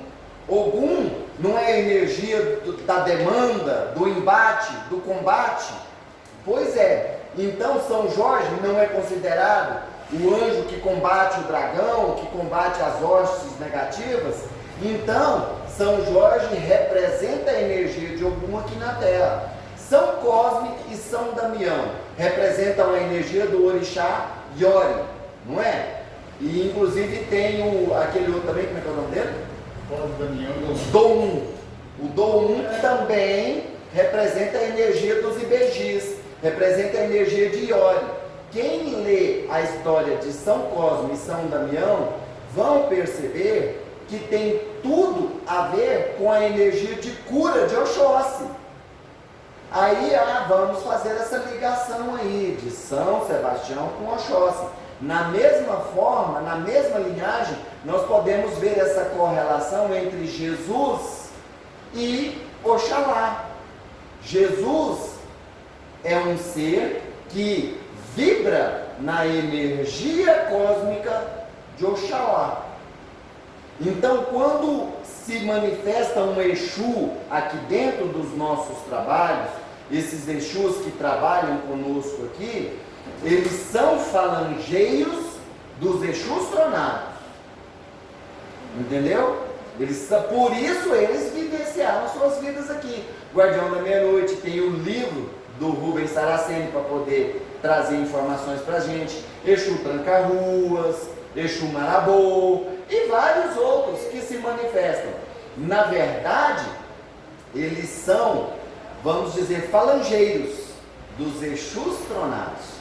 Ogum não é a energia da demanda, do embate, do combate? Pois é. Então São Jorge não é considerado o anjo que combate o dragão, que combate as hostes negativas? Então São Jorge representa a energia de Ogum aqui na Terra. São Cosme e São Damião representam a energia do orixá Iori, não é? E inclusive tem aquele outro também, como é que é o nome dele? Dom. O Dom também representa a energia dos Ibejis, representa a energia de Iori. Quem lê a história de São Cosme e São Damião vão perceber que tem tudo a ver com a energia de cura de Oxóssi. Aí vamos fazer essa ligação aí de São Sebastião com Oxóssi. Na mesma forma, na mesma linhagem, nós podemos ver essa correlação entre Jesus e Oxalá. Jesus é um ser que vibra na energia cósmica de Oxalá. Então, quando se manifesta um Exu aqui dentro dos nossos trabalhos, esses Exus que trabalham conosco aqui, eles são falangeiros dos Exus tronados. Entendeu? Por isso eles vivenciaram suas vidas aqui. Guardião da Meia-Noite tem o livro do Rubens Saraceni para poder trazer informações para a gente. Exu Tranca-Ruas, Exu Marabô e vários outros que se manifestam. Na verdade, eles são, vamos dizer, falangeiros dos Exus tronados,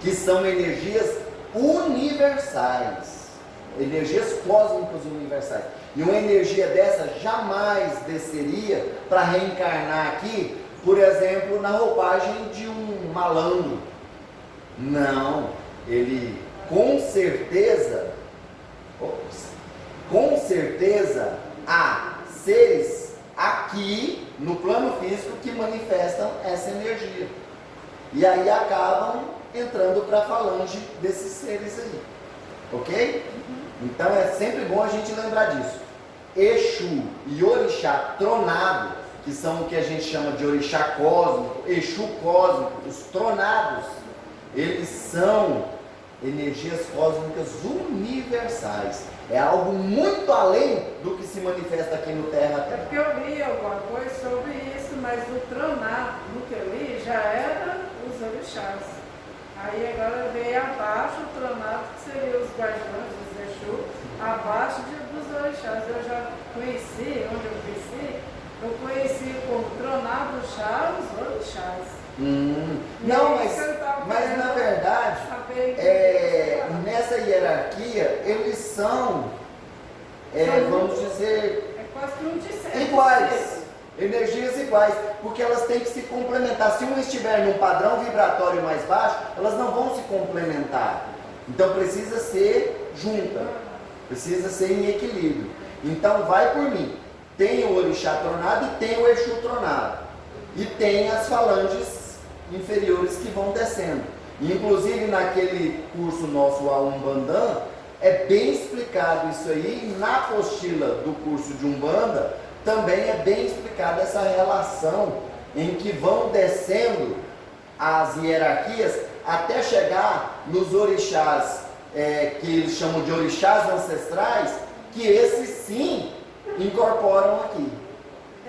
que são energias universais, energias cósmicas universais. E uma energia dessa jamais desceria para reencarnar aqui, por exemplo, na roupagem de um malandro. Não, ele com certeza há seres aqui no plano físico que manifestam essa energia. E aí acabam entrando para a falange desses seres aí. Ok? Então é sempre bom a gente lembrar disso. Exu e orixá tronado, que são o que a gente chama de orixá cósmico, Exu cósmico, os tronados, eles são energias cósmicas universais. É algo muito além do que se manifesta aqui no Terra. É porque eu li alguma coisa sobre isso, mas o tronado, no que eu li, já era os orixás. Aí agora veio abaixo o tronado, que seria os guardiões, os Exu, abaixo dos orixás. Eu já conheci, onde eu conheci como tronado chá os orixás. Não, mas na verdade, nessa hierarquia, eles são, vamos dizer, é quase que um discípulo. iguais, energias iguais, porque elas têm que se complementar. Se uma estiver num padrão vibratório mais baixo, elas não vão se complementar. Então precisa ser junta, precisa ser em equilíbrio. Então vai por mim, tem o orixá tronado e tem o Exu tronado, e tem as falanges inferiores que vão descendo. Inclusive naquele curso nosso a Umbandã, é bem explicado isso aí, e na apostila do curso de Umbanda também é bem explicada essa relação em que vão descendo as hierarquias até chegar nos orixás, que eles chamam de orixás ancestrais, que esses sim incorporam aqui.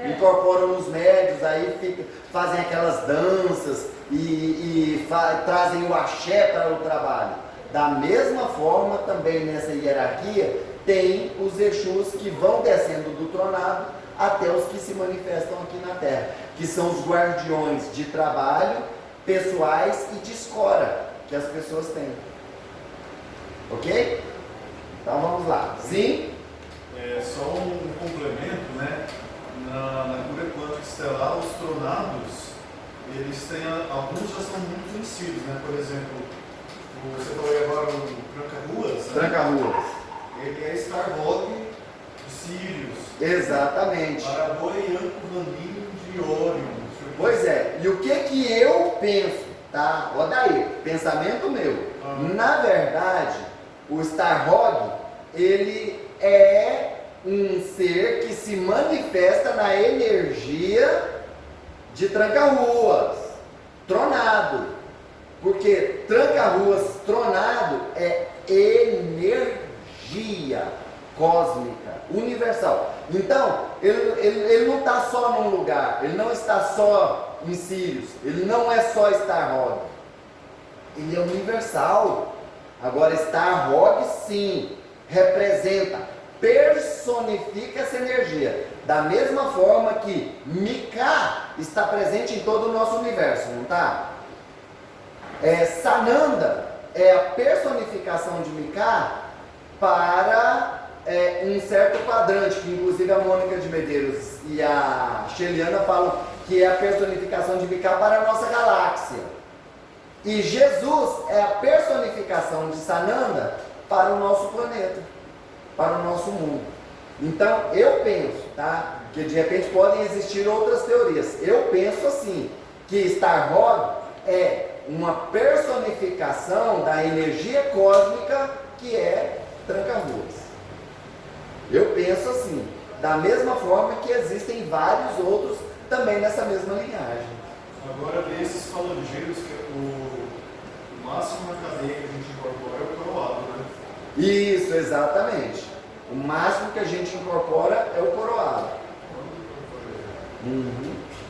Incorporam nos médios, aí fazem aquelas danças e trazem o axé para o trabalho. Da mesma forma, também nessa hierarquia, tem os Exus que vão descendo do tronado até os que se manifestam aqui na Terra, que são os guardiões de trabalho, pessoais e de escora que as pessoas têm. Ok? Então vamos lá. Sim? Só um complemento, né? Na cura quântica estelar, os tronados, eles têm, alguns já são muito conhecidos, né? Por exemplo, você falou aí agora o Tranca-Ruas. Tranca-Ruas. Ele é Starhawk de Sirius. Exatamente. Aragorn e Anco-Ramin de Orion. Pois é, e o que eu penso, tá? Olha daí, pensamento meu. Na verdade, o Starhawk, ele é um ser que se manifesta na energia de Tranca-Ruas, tronado. Porque Tranca-Ruas, tronado, é energia cósmica, universal. Então, ele não está só num lugar, ele não está só em Sirius, ele não é só Starhawk, ele é universal. Agora, Starhawk, sim, representa, personifica essa energia. Da mesma forma que Mika está presente em todo o nosso universo, não está? Sananda é a personificação de Mika para um certo quadrante, que inclusive a Mônica de Medeiros e a Sheliana falam que é a personificação de Mika para a nossa galáxia. E Jesus é a personificação de Sananda para o nosso planeta, para o nosso mundo. Então, eu penso, tá? Que de repente podem existir outras teorias. Eu penso assim, que Starhawk é uma personificação da energia cósmica que é Tranca-Ruas. Eu penso assim, da mesma forma que existem vários outros também nessa mesma linhagem. Agora, desses falangeiros, que o máximo na cadeia que a gente incorpora é o coroado, né? Isso, exatamente. O máximo que a gente incorpora é o coroado.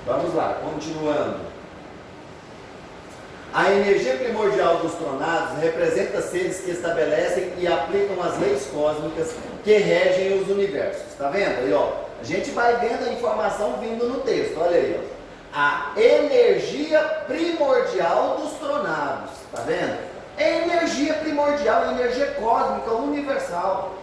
Vamos lá, continuando. A energia primordial dos tronados representa seres que estabelecem e aplicam as leis cósmicas que regem os universos. Está vendo aí, ó? A gente vai vendo a informação vindo no texto, olha aí, ó. A energia primordial dos tronados, está vendo? É energia primordial, energia cósmica, universal.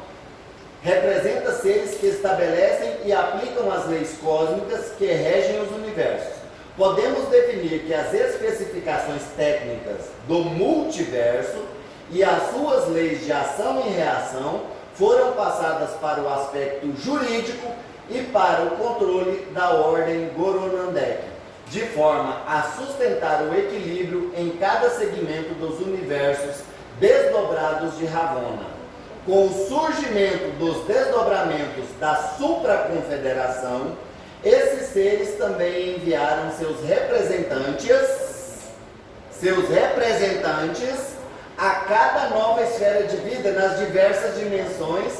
Representa seres que estabelecem e aplicam as leis cósmicas que regem os universos. Podemos definir que as especificações técnicas do multiverso e as suas leis de ação e reação foram passadas para o aspecto jurídico e para o controle da ordem Goronandek, de forma a sustentar o equilíbrio em cada segmento dos universos desdobrados de Ravonna. Com o surgimento dos desdobramentos da supraconfederação, esses seres também enviaram seus representantes a cada nova esfera de vida nas diversas dimensões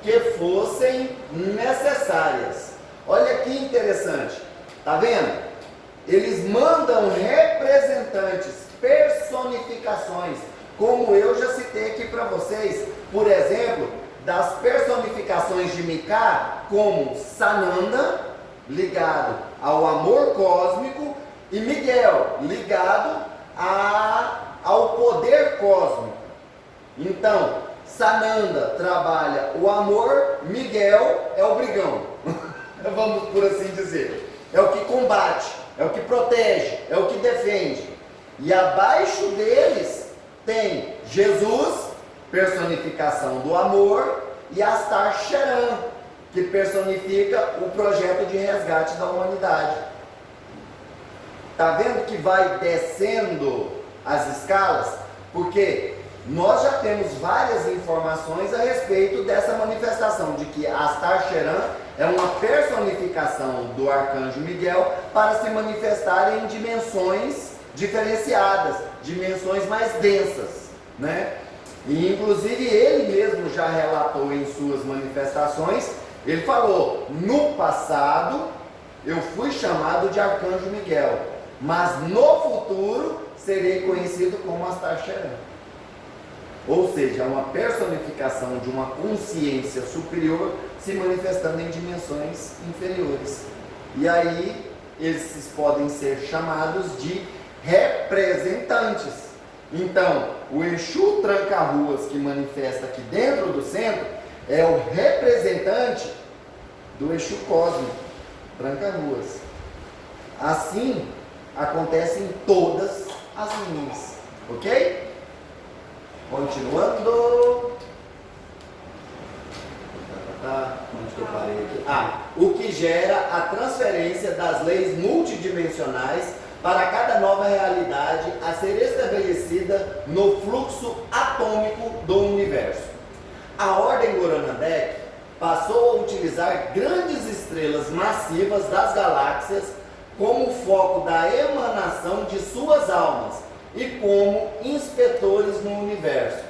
que fossem necessárias. Olha que interessante, tá vendo? Eles mandam representantes, personificações, como eu já citei aqui para vocês, por exemplo, das personificações de Mika, como Sananda, ligado ao amor cósmico, e Miguel, ligado ao poder cósmico. Então, Sananda trabalha o amor, Miguel é o brigão, vamos por assim dizer. É o que combate, é o que protege, é o que defende. E abaixo deles tem Jesus, personificação do amor, e Astar Sheran, que personifica o projeto de resgate da humanidade. Está vendo que vai descendo as escalas? Porque nós já temos várias informações a respeito dessa manifestação, de que Astar Sheran é uma personificação do arcanjo Miguel para se manifestar em dimensões diferenciadas, dimensões mais densas, né? E inclusive ele mesmo já relatou em suas manifestações, ele falou: no passado eu fui chamado de Arcanjo Miguel, mas no futuro serei conhecido como Astar-Sheran. Ou seja, uma personificação de uma consciência superior se manifestando em dimensões inferiores. E aí esses podem ser chamados de representantes. Então, o Exu Tranca-Ruas que manifesta aqui dentro do centro é o representante do Exu Cósmico Tranca-Ruas. Assim acontece em todas as linhas, ok? Continuando. Onde que eu parei aqui? O que gera a transferência das leis multidimensionais para cada nova realidade a ser estabelecida no fluxo atômico do universo. A Ordem Goronandek passou a utilizar grandes estrelas massivas das galáxias como foco da emanação de suas almas e como inspetores no universo,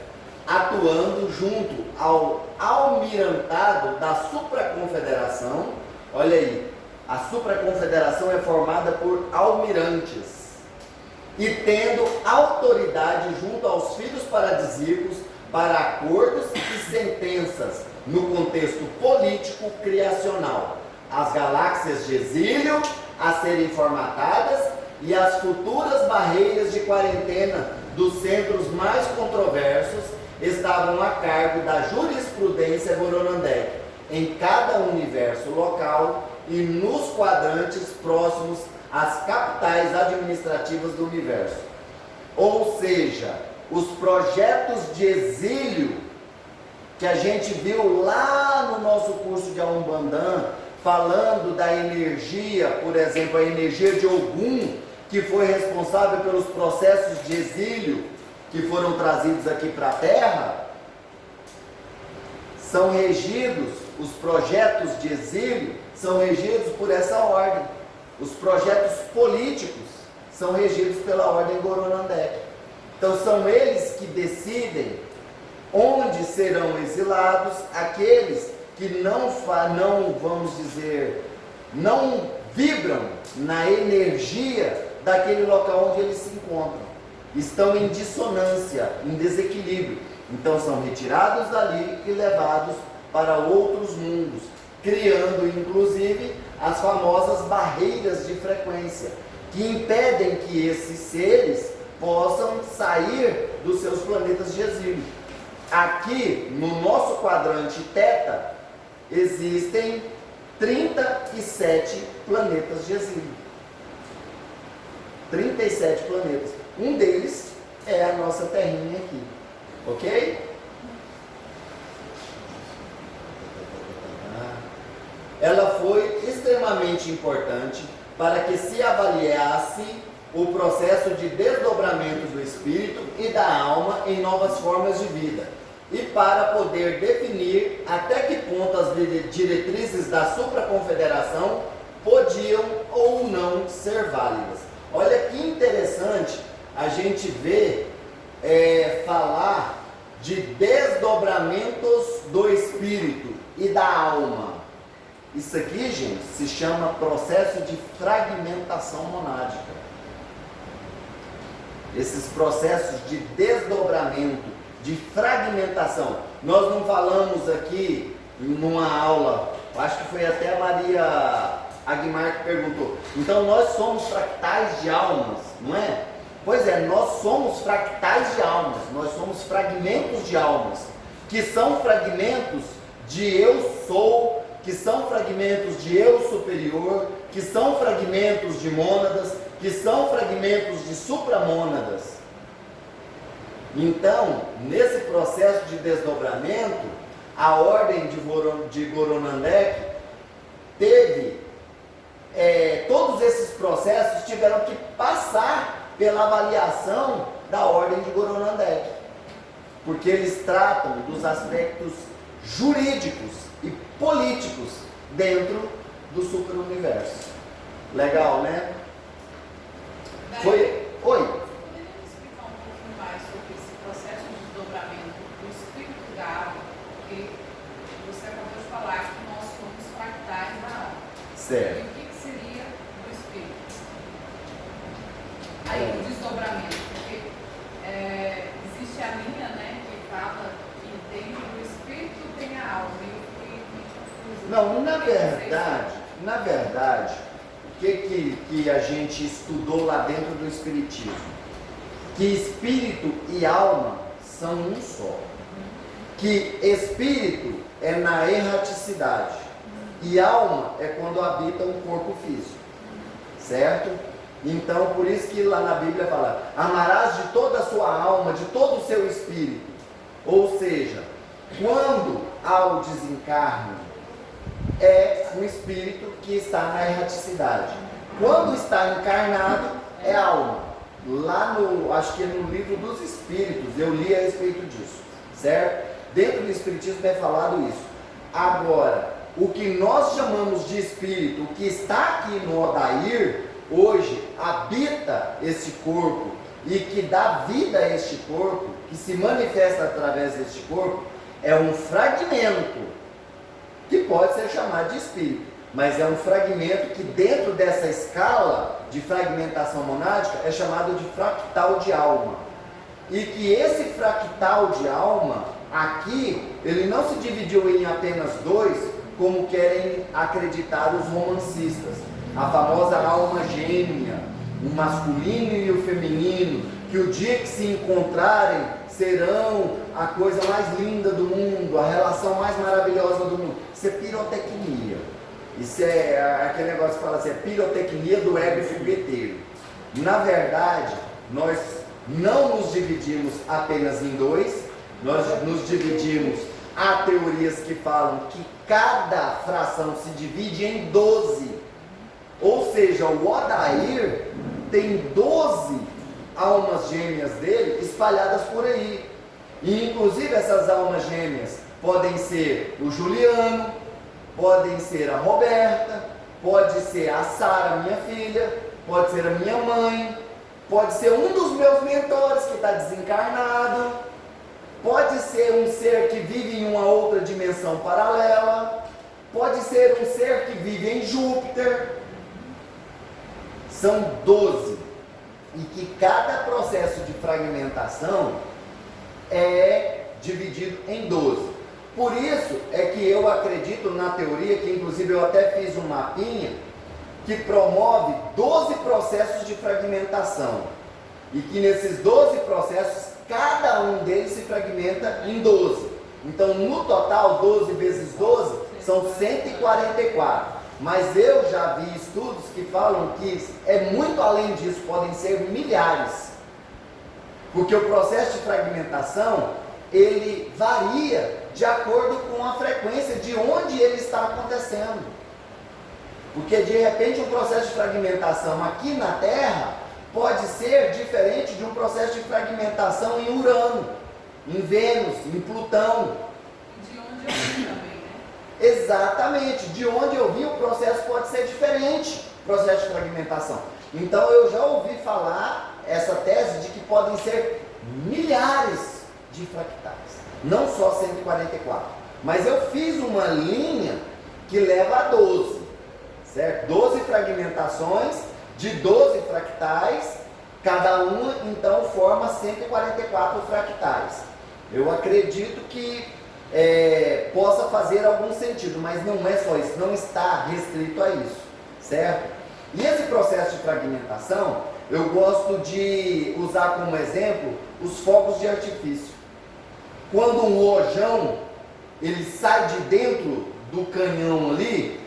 atuando junto ao almirantado da supraconfederação. Olha aí, a supraconfederação é formada por almirantes e tendo autoridade junto aos filhos paradisíacos para acordos e sentenças no contexto político criacional, as galáxias de exílio a serem formatadas e as futuras barreiras de quarentena dos centros mais controversos estavam a cargo da jurisprudência Goronandek em cada universo local e nos quadrantes próximos às capitais administrativas do universo. Ou seja, os projetos de exílio que a gente viu lá no nosso curso de Aumbandã, falando da energia, por exemplo, a energia de Ogum, que foi responsável pelos processos de exílio que foram trazidos aqui para a Terra, são regidos, os projetos de exílio são regidos por essa ordem. Os projetos políticos são regidos pela ordem Goronandek. Então são eles que decidem onde serão exilados aqueles que não vamos dizer, não vibram na energia daquele local onde eles se encontram. Estão em dissonância, em desequilíbrio. Então são retirados dali e levados para outros mundos, criando inclusive as famosas barreiras de frequência, que impedem que esses seres possam sair dos seus planetas de exílio. Aqui no nosso quadrante Teta existem 37 planetas de exílio. 37 planetas. Um deles é a nossa terrinha aqui. Ok? Ela foi extremamente importante para que se avaliasse o processo de desdobramento do espírito e da alma em novas formas de vida, e para poder definir até que ponto as diretrizes da supraconfederação podiam ou não ser válidas. Olha que interessante a gente ver falar de desdobramentos do espírito e da alma. Isso aqui, gente, se chama processo de fragmentação monádica. Esses processos de desdobramento, de fragmentação. Nós não falamos aqui numa aula, acho que foi até a Maria Aguimar que perguntou. Então nós somos fractais de almas, não é? Pois é, nós somos fractais de almas, nós somos fragmentos de almas, que são fragmentos de eu sou, que são fragmentos de eu superior, que são fragmentos de mônadas, que são fragmentos de supramônadas. Então, nesse processo de desdobramento, a ordem de Goronandek teve, todos esses processos tiveram que passar pela avaliação da ordem de Goronandek, porque eles tratam dos aspectos jurídicos e políticos dentro do superuniverso. Legal, né? Oi. Você poderia me explicar um pouquinho mais sobre esse processo de desdobramento do espírito da alma? Porque você acabou de falar que nós somos fractais da alma. Certo. E o que seria o espírito? Aí, o desdobramento, porque existe a linha, né, que fala que dentro do espírito tem a alma. E eu fui muito confusa. Não, na verdade, o que a gente estudou lá dentro do Espiritismo? Que espírito e alma são um só. Que espírito é na erraticidade e alma é quando habita um corpo físico, certo? Então, por isso que lá na Bíblia fala: amarás de toda a sua alma, de todo o seu espírito. Ou seja, quando há o desencarne, é um espírito que está na erraticidade. Quando está encarnado, é alma. Lá no, acho que é no livro dos Espíritos, eu li a respeito disso, certo? Dentro do Espiritismo é falado isso. Agora, o que nós chamamos de espírito, o que está aqui no Odair, hoje habita esse corpo e que dá vida a este corpo, que se manifesta através deste corpo, é um fragmento que pode ser chamado de espírito, mas é um fragmento que dentro dessa escala de fragmentação monádica é chamado de fractal de alma. E que esse fractal de alma, aqui, ele não se dividiu em apenas dois, como querem acreditar os romancistas. A famosa alma gêmea, o masculino e o feminino, que o dia que se encontrarem serão a coisa mais linda do mundo, a relação mais maravilhosa do mundo. Isso é pirotecnia. Isso é aquele negócio que fala assim, é pirotecnia do ego fogueteiro. Na verdade, nós não nos dividimos apenas em dois, nós nos dividimos. Há teorias que falam que cada fração se divide em 12. Ou seja, o Odair tem 12 almas gêmeas dele espalhadas por aí. E inclusive essas almas gêmeas podem ser o Juliano, podem ser a Roberta, pode ser a Sara, minha filha, pode ser a minha mãe, pode ser um dos meus mentores que está desencarnado, pode ser um ser que vive em uma outra dimensão paralela, pode ser um ser que vive em Júpiter. São 12. E que cada processo de fragmentação é dividido em 12. Por isso é que eu acredito na teoria, que inclusive eu até fiz um mapinha, que promove 12 processos de fragmentação. E que nesses 12 processos, cada um deles se fragmenta em 12. Então, no total, 12 vezes 12 são 144. Mas eu já vi estudos que falam que é muito além disso, podem ser milhares. Porque o processo de fragmentação, ele varia de acordo com a frequência de onde ele está acontecendo. Porque de repente um processo de fragmentação aqui na Terra pode ser diferente de um processo de fragmentação em Urano, em Vênus, em Plutão. De onde eu vim também, né? Exatamente, de onde eu vim o processo pode ser diferente, processo de fragmentação. Então eu já ouvi falar essa tese de que podem ser milhares de fractais, não só 144. Mas eu fiz uma linha que leva a 12, certo? 12 fragmentações de 12 fractais, cada uma então forma 144 fractais. Eu acredito que possa fazer algum sentido, mas não é só isso, não está restrito a isso, certo? E esse processo de fragmentação, eu gosto de usar como exemplo os fogos de artifício. Quando um rojão, ele sai de dentro do canhão ali,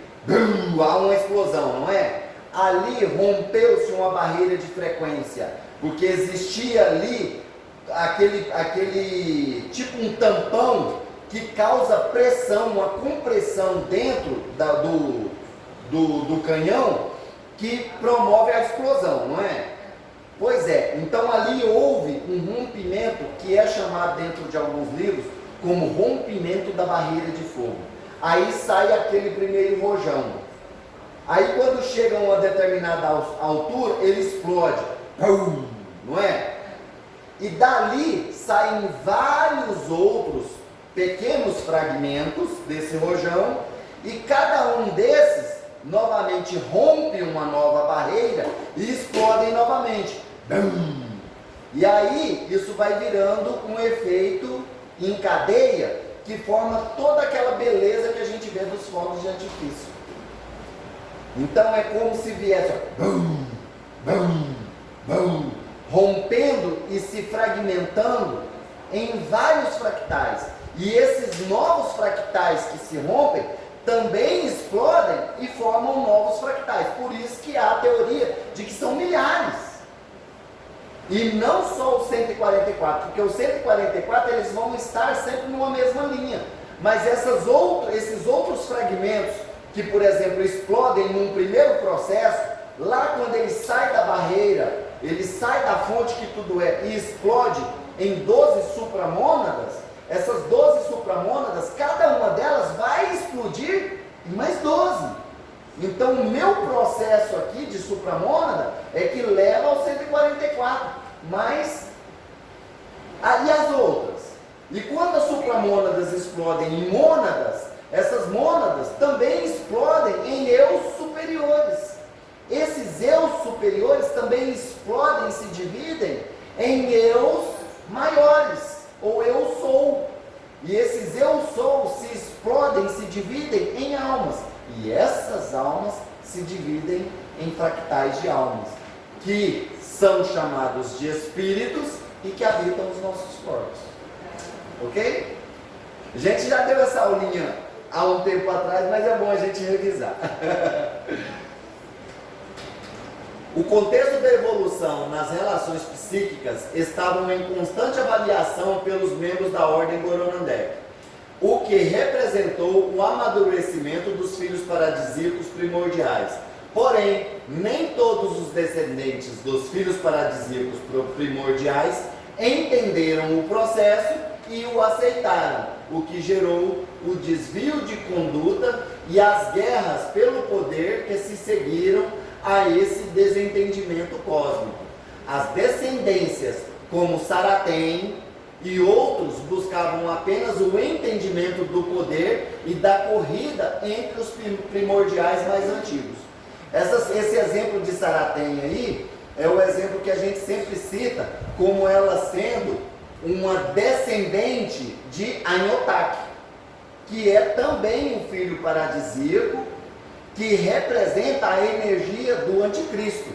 há uma explosão, não é? Ali rompeu-se uma barreira de frequência, porque existia ali aquele tipo um tampão que causa pressão, uma compressão dentro do canhão, que promove a explosão, não é? Pois é, então ali houve um rompimento que é chamado dentro de alguns livros como rompimento da barreira de fogo. Aí sai aquele primeiro rojão. Aí quando chega a uma determinada altura, ele explode. Pum! não é? E dali saem vários outros pequenos fragmentos desse rojão, e cada um desses novamente rompe uma nova barreira e explodem novamente. E aí isso vai virando um efeito em cadeia que forma toda aquela beleza que a gente vê dos fogos de artifício. Então é como se viesse rompendo e se fragmentando em vários fractais. E esses novos fractais que se rompem também explodem e formam novos fractais. Por isso que há a teoria de que são milhares. E não só os 144, porque os 144 eles vão estar sempre numa mesma linha. Mas esses outros fragmentos que, por exemplo, explodem num primeiro processo, lá quando ele sai da barreira, ele sai da fonte que tudo é e explode em 12 supramônadas, essas 12 supramônadas, cada uma delas vai explodir em mais 12. Então o meu processo aqui de supramônada é que leva ao 144, mas e as outras? E quando as supramônadas explodem em mônadas, essas mônadas também explodem em eus superiores. Esses eus superiores também explodem e se dividem em eus maiores, ou eu sou. E esses eu sou se explodem, se dividem em almas. E essas almas se dividem em fractais de almas, que são chamados de espíritos e que habitam os nossos corpos. Ok? A gente já deu essa aulinha há um tempo atrás, mas é bom a gente revisar. O contexto da evolução nas relações psíquicas estavam em constante avaliação pelos membros da Ordem Goronandek, o que representou o amadurecimento dos filhos paradisíacos primordiais. Porém, nem todos os descendentes dos filhos paradisíacos primordiais entenderam o processo e o aceitaram, o que gerou o desvio de conduta e as guerras pelo poder que se seguiram a esse desentendimento cósmico. As descendências, como Saratem e outros, buscavam apenas o entendimento do poder e da corrida entre os primordiais mais antigos. Esse exemplo de Saratem aí é o exemplo que a gente sempre cita como ela sendo uma descendente de Anhotak, que é também um filho paradisíaco que representa a energia do anticristo.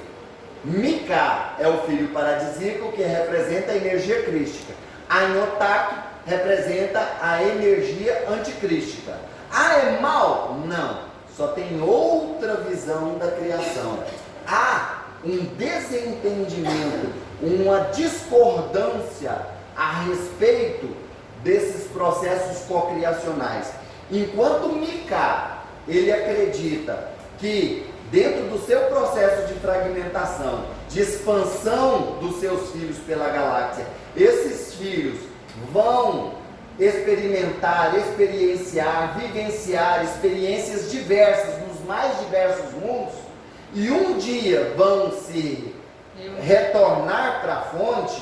Mika é o filho paradisíaco que representa a energia crística. Anhotak representa a energia anticrística. É mal? Não. Só tem outra visão da criação. Há um desentendimento, uma discordância a respeito desses processos cocriacionais. Enquanto Mika ele acredita que dentro do seu processo de fragmentação, de expansão dos seus filhos pela galáxia, esses filhos vão experimentar, experienciar, vivenciar experiências diversas nos mais diversos mundos, e um dia vão se retornar para a fonte,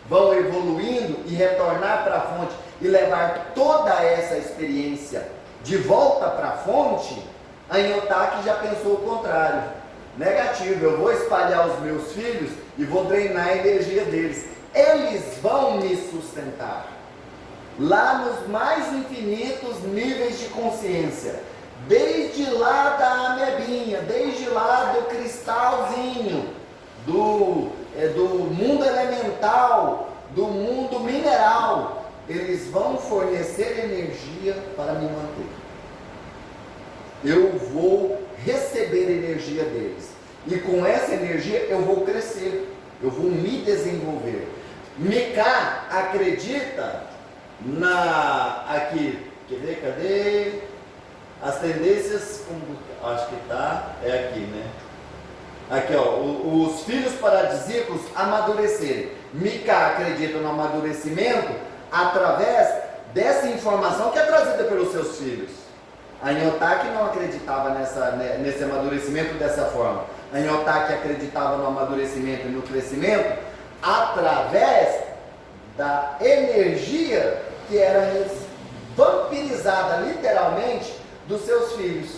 vão evoluindo e retornar para a fonte e levar toda essa experiência de volta para a fonte. A Anhotak já pensou o contrário. Negativo, eu vou espalhar os meus filhos e vou drenar a energia deles. Eles vão me sustentar lá nos mais infinitos níveis de consciência, desde lá da amebinha, desde lá do cristalzinho, do mundo elemental, do mundo mineral. Eles vão fornecer energia para me manter. Eu vou receber energia deles. E com essa energia eu vou crescer. Eu vou me desenvolver. Mika acredita aqui, quer ver, cadê? As tendências, acho que é aqui, né? Aqui, ó, os filhos paradisíacos amadurecerem. Mika acredita no amadurecimento através dessa informação que é trazida pelos seus filhos. A Anhotak não acreditava nesse amadurecimento dessa forma. A Anhotak acreditava no amadurecimento e no crescimento através da energia que era vampirizada literalmente dos seus filhos.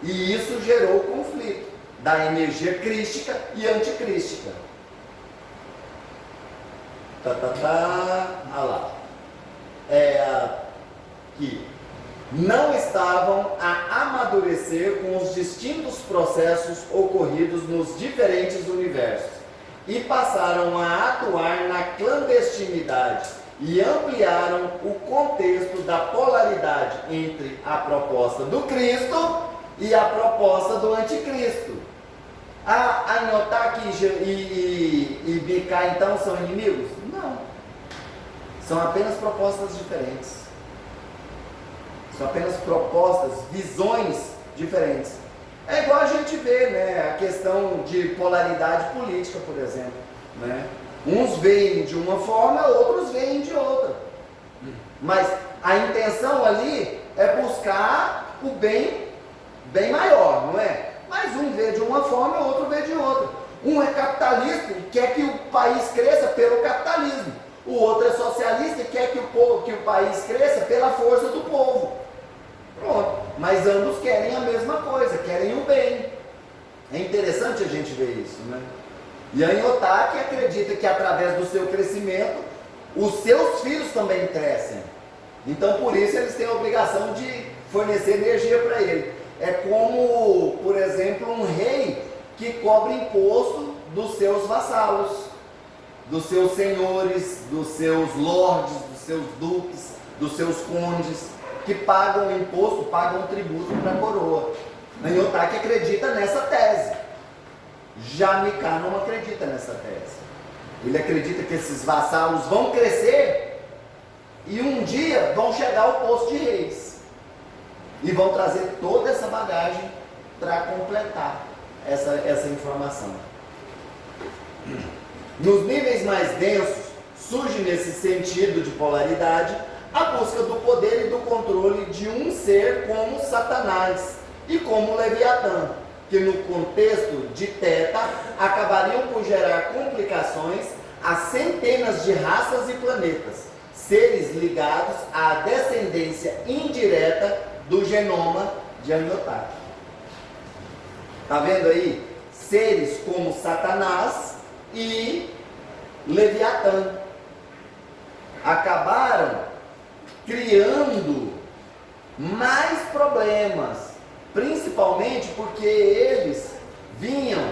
E isso gerou o conflito da energia crística e anticrística. Ah lá. Que não estavam a amadurecer com os distintos processos ocorridos nos diferentes universos e passaram a atuar na clandestinidade e ampliaram o contexto da polaridade entre a proposta do Cristo e a proposta do anticristo. A Anyotaki e Bikai então são inimigos? Não. São apenas propostas diferentes. São apenas propostas, visões diferentes. É igual a gente vê, né, a questão de polaridade política, por exemplo. Né? Uns veem de uma forma, outros veem de outra. Mas a intenção ali é buscar o bem maior, não é? Mas um vê de uma forma, o outro vê de outra. Um é capitalista e quer que o país cresça pelo capitalismo. O outro é socialista e quer que o país cresça pela força do povo. Pronto. Mas ambos querem a mesma coisa, querem o bem. É interessante a gente ver isso, né? E a Anyotaki acredita que através do seu crescimento, os seus filhos também crescem. Então por isso eles têm a obrigação de fornecer energia para ele. É como, por exemplo, um rei que cobra imposto dos seus vassalos, dos seus senhores, dos seus lordes, dos seus duques, dos seus condes, que pagam imposto, pagam tributo para a coroa. A Anyotaki acredita nessa tese. Já Miká não acredita nessa tese. Ele acredita que esses vassalos vão crescer e um dia vão chegar ao posto de reis. E vão trazer toda essa bagagem para completar essa informação. Nos níveis mais densos, surge nesse sentido de polaridade a busca do poder e do controle de um ser como Satanás e como Leviatã, que no contexto de Teta acabariam por gerar complicações a centenas de raças e planetas, seres ligados à descendência indireta do genoma de Anyotaki. Está vendo aí? Seres como Satanás e Leviatã acabaram criando mais problemas, principalmente porque eles vinham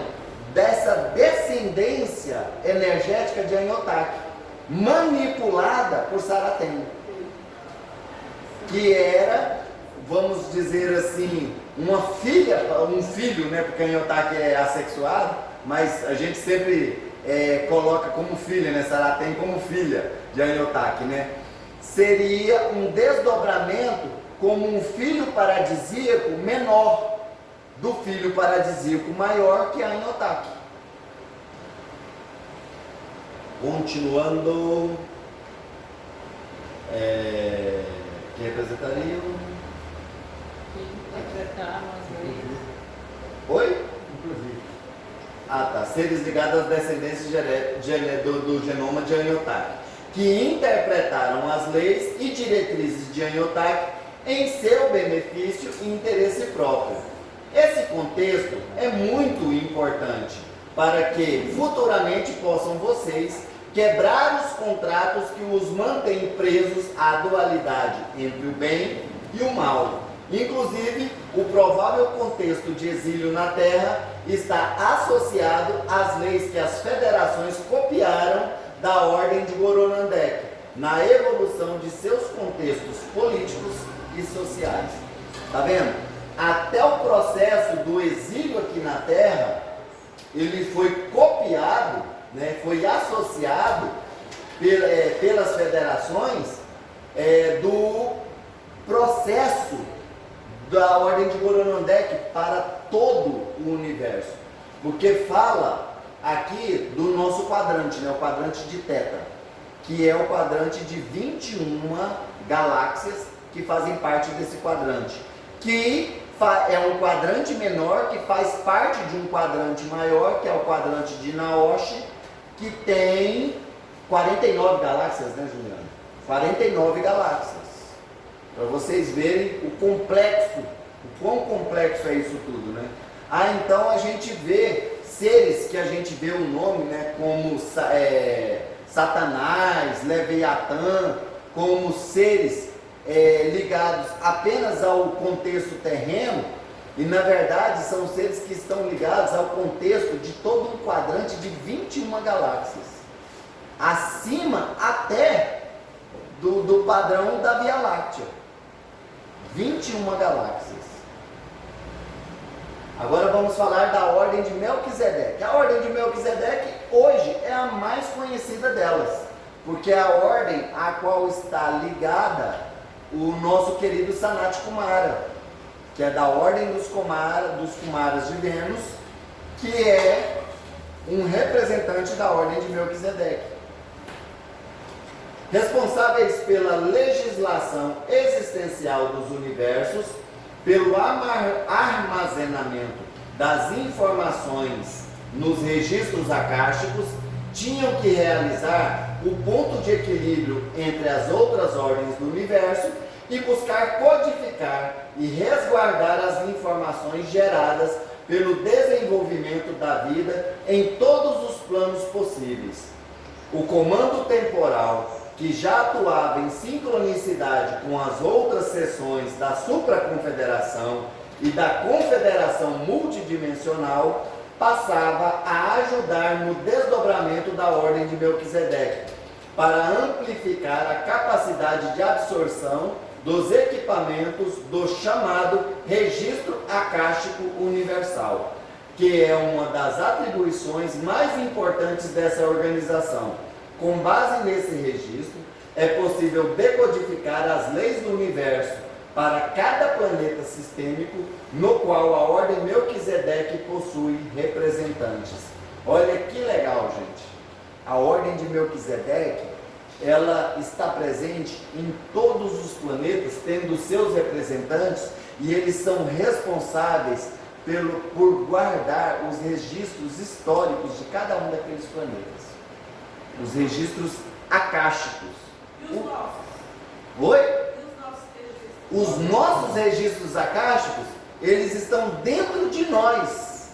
dessa descendência energética de Anyotaki, manipulada por Saraten, que era, vamos dizer assim, um filho, né? Porque Anyotaki é assexuado, mas a gente sempre coloca como filha, né? Saraten como filha de Anyotaki, né? Seria um desdobramento como um filho paradisíaco menor do filho paradisíaco maior que é Anyotaki. Continuando, que representaria Oi? Ah, tá. Seres ligados às descendências do genoma de Anyotaki, que interpretaram as leis e diretrizes de Anyotaki em seu benefício e interesse próprio. Esse contexto é muito importante para que futuramente possam vocês quebrar os contratos que os mantêm presos à dualidade entre o bem e o mal. Inclusive, o provável contexto de exílio na Terra está associado às leis que as federações copiaram da Ordem de Goronandek, na evolução de seus contextos políticos e sociais. Está vendo? Até o processo do exílio aqui na Terra, ele foi copiado, né, foi associado pelas federações do processo da Ordem de Goronandek para todo o universo. Porque fala aqui do nosso quadrante, né, o quadrante de Teta, que é o quadrante de 21 galáxias que fazem parte desse quadrante, que é um quadrante menor que faz parte de um quadrante maior, que é o quadrante de Naoshi, que tem 49 galáxias, né, Juliana? 49 galáxias. Para vocês verem o complexo, o quão complexo é isso tudo, né? Então a gente vê seres que a gente vê o nome, né, como Satanás, Leviatã, como seres ligados apenas ao contexto terreno, e na verdade são seres que estão ligados ao contexto de todo um quadrante de 21 galáxias, acima até do padrão da Via Láctea. 21 galáxias. Agora vamos falar da ordem de Melquisedeque. A ordem de Melquisedeque hoje é a mais conhecida delas, porque é a ordem a qual está ligada o nosso querido Sanat Kumara, que é da ordem dos Kumaras de Vênus, que é um representante da ordem de Melquisedeque. Responsáveis pela legislação existencial dos universos, pelo armazenamento das informações nos registros akáshicos, tinham que realizar o ponto de equilíbrio entre as outras ordens do universo e buscar codificar e resguardar as informações geradas pelo desenvolvimento da vida em todos os planos possíveis. O comando temporal, que já atuava em sincronicidade com as outras seções da supraconfederação e da confederação multidimensional, passava a ajudar no desdobramento da ordem de Melquisedeque, para amplificar a capacidade de absorção dos equipamentos do chamado Registro Akáshico Universal, que é uma das atribuições mais importantes dessa organização. Com base nesse registro, é possível decodificar as leis do universo para cada planeta sistêmico no qual a ordem Melquisedeque possui representantes. Olha que legal, gente. A ordem de Melquisedeque, ela está presente em todos os planetas, tendo seus representantes, e eles são responsáveis por guardar os registros históricos de cada um daqueles planetas. Os registros akáshicos. E os nossos? Oi? E os nossos registros? Os nossos registros akáshicos, eles estão dentro de nós.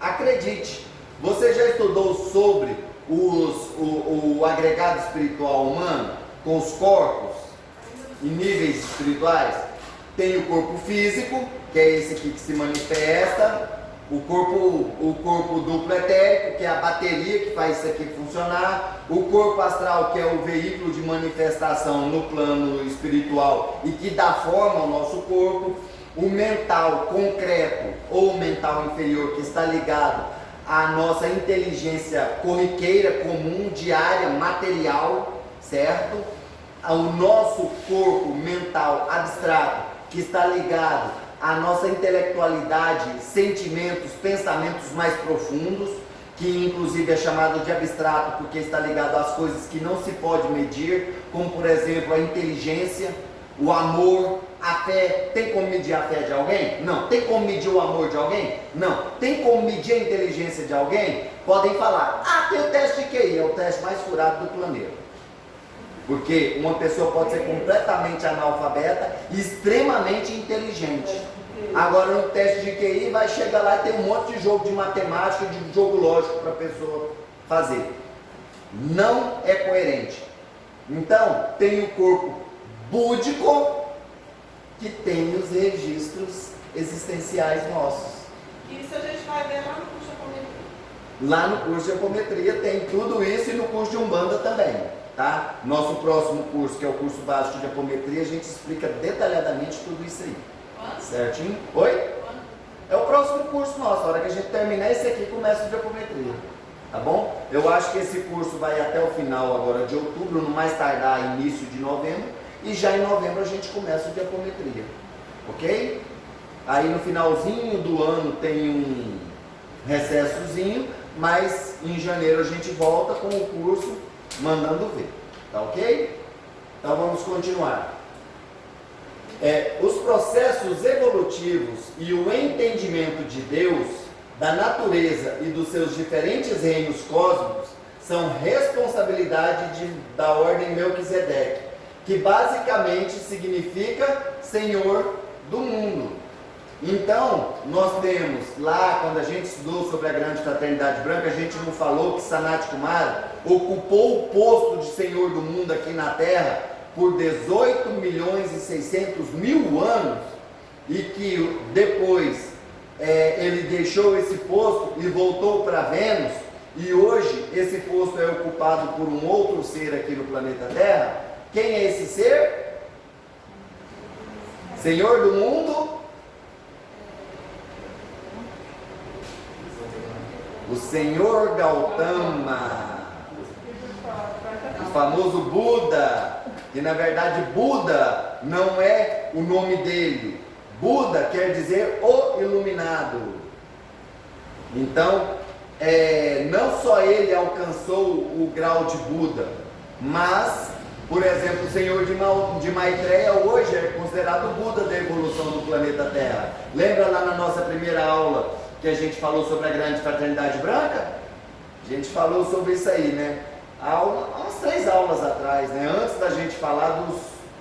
Acredite. Você já estudou sobre o agregado espiritual humano, com os corpos e níveis espirituais? Tem o corpo físico, que é esse aqui que se manifesta. O corpo duplo etérico, que é a bateria que faz isso aqui funcionar. O corpo astral, que é o veículo de manifestação no plano espiritual e que dá forma ao nosso corpo. O mental concreto ou mental inferior, que está ligado à nossa inteligência corriqueira, comum, diária, material, certo? O nosso corpo mental abstrato, que está ligado a nossa intelectualidade, sentimentos, pensamentos mais profundos, que inclusive é chamado de abstrato porque está ligado às coisas que não se pode medir, como por exemplo a inteligência, o amor, a fé. Tem como medir a fé de alguém? Não. Tem como medir o amor de alguém? Não. Tem como medir a inteligência de alguém? Podem falar, tem o teste de QI, é o teste mais furado do planeta. Porque uma pessoa pode ser completamente analfabeta e extremamente inteligente. Agora no teste de QI vai chegar lá e tem um monte de jogo de matemática, de jogo lógico para a pessoa fazer. Não é coerente. Então, tem o corpo búdico, que tem os registros existenciais nossos. Isso a gente vai ver lá no curso de apometria. Lá no curso de apometria tem tudo isso, e no curso de Umbanda também. Tá? Nosso próximo curso, que é o curso básico de apometria, a gente explica detalhadamente tudo isso aí. Quando? Certinho? Oi? Quando? É o próximo curso nosso. A hora que a gente terminar esse aqui, começa o de apometria. Tá bom? Eu acho que esse curso vai até o final agora de outubro, no mais tardar início de novembro, e já em novembro a gente começa o de apometria. Ok? Aí no finalzinho do ano tem um recessozinho, mas em janeiro a gente volta com o curso mandando ver, tá ok? Então vamos continuar. Os processos evolutivos e o entendimento de Deus, da natureza e dos seus diferentes reinos cósmicos são responsabilidade da ordem Melquisedeque, que basicamente significa Senhor do mundo. Então, nós temos lá, quando a gente estudou sobre a grande fraternidade branca, a gente não falou que Sanat Kumara ocupou o posto de Senhor do mundo aqui na Terra por 18.600.000 anos, e que depois ele deixou esse posto e voltou para Vênus, e hoje esse posto é ocupado por um outro ser aqui no planeta Terra. Quem é esse ser? Senhor do mundo? O Senhor Gautama, o famoso Buda, que na verdade Buda não é o nome dele. Buda quer dizer o iluminado. Então, não só ele alcançou o grau de Buda, mas, por exemplo, o Senhor de Maitreya hoje é considerado o Buda da evolução do planeta Terra. Lembra lá na nossa primeira aula que a gente falou sobre a grande fraternidade branca? A gente falou sobre isso aí, né? Há umas 3 aulas atrás, né? Antes da gente falar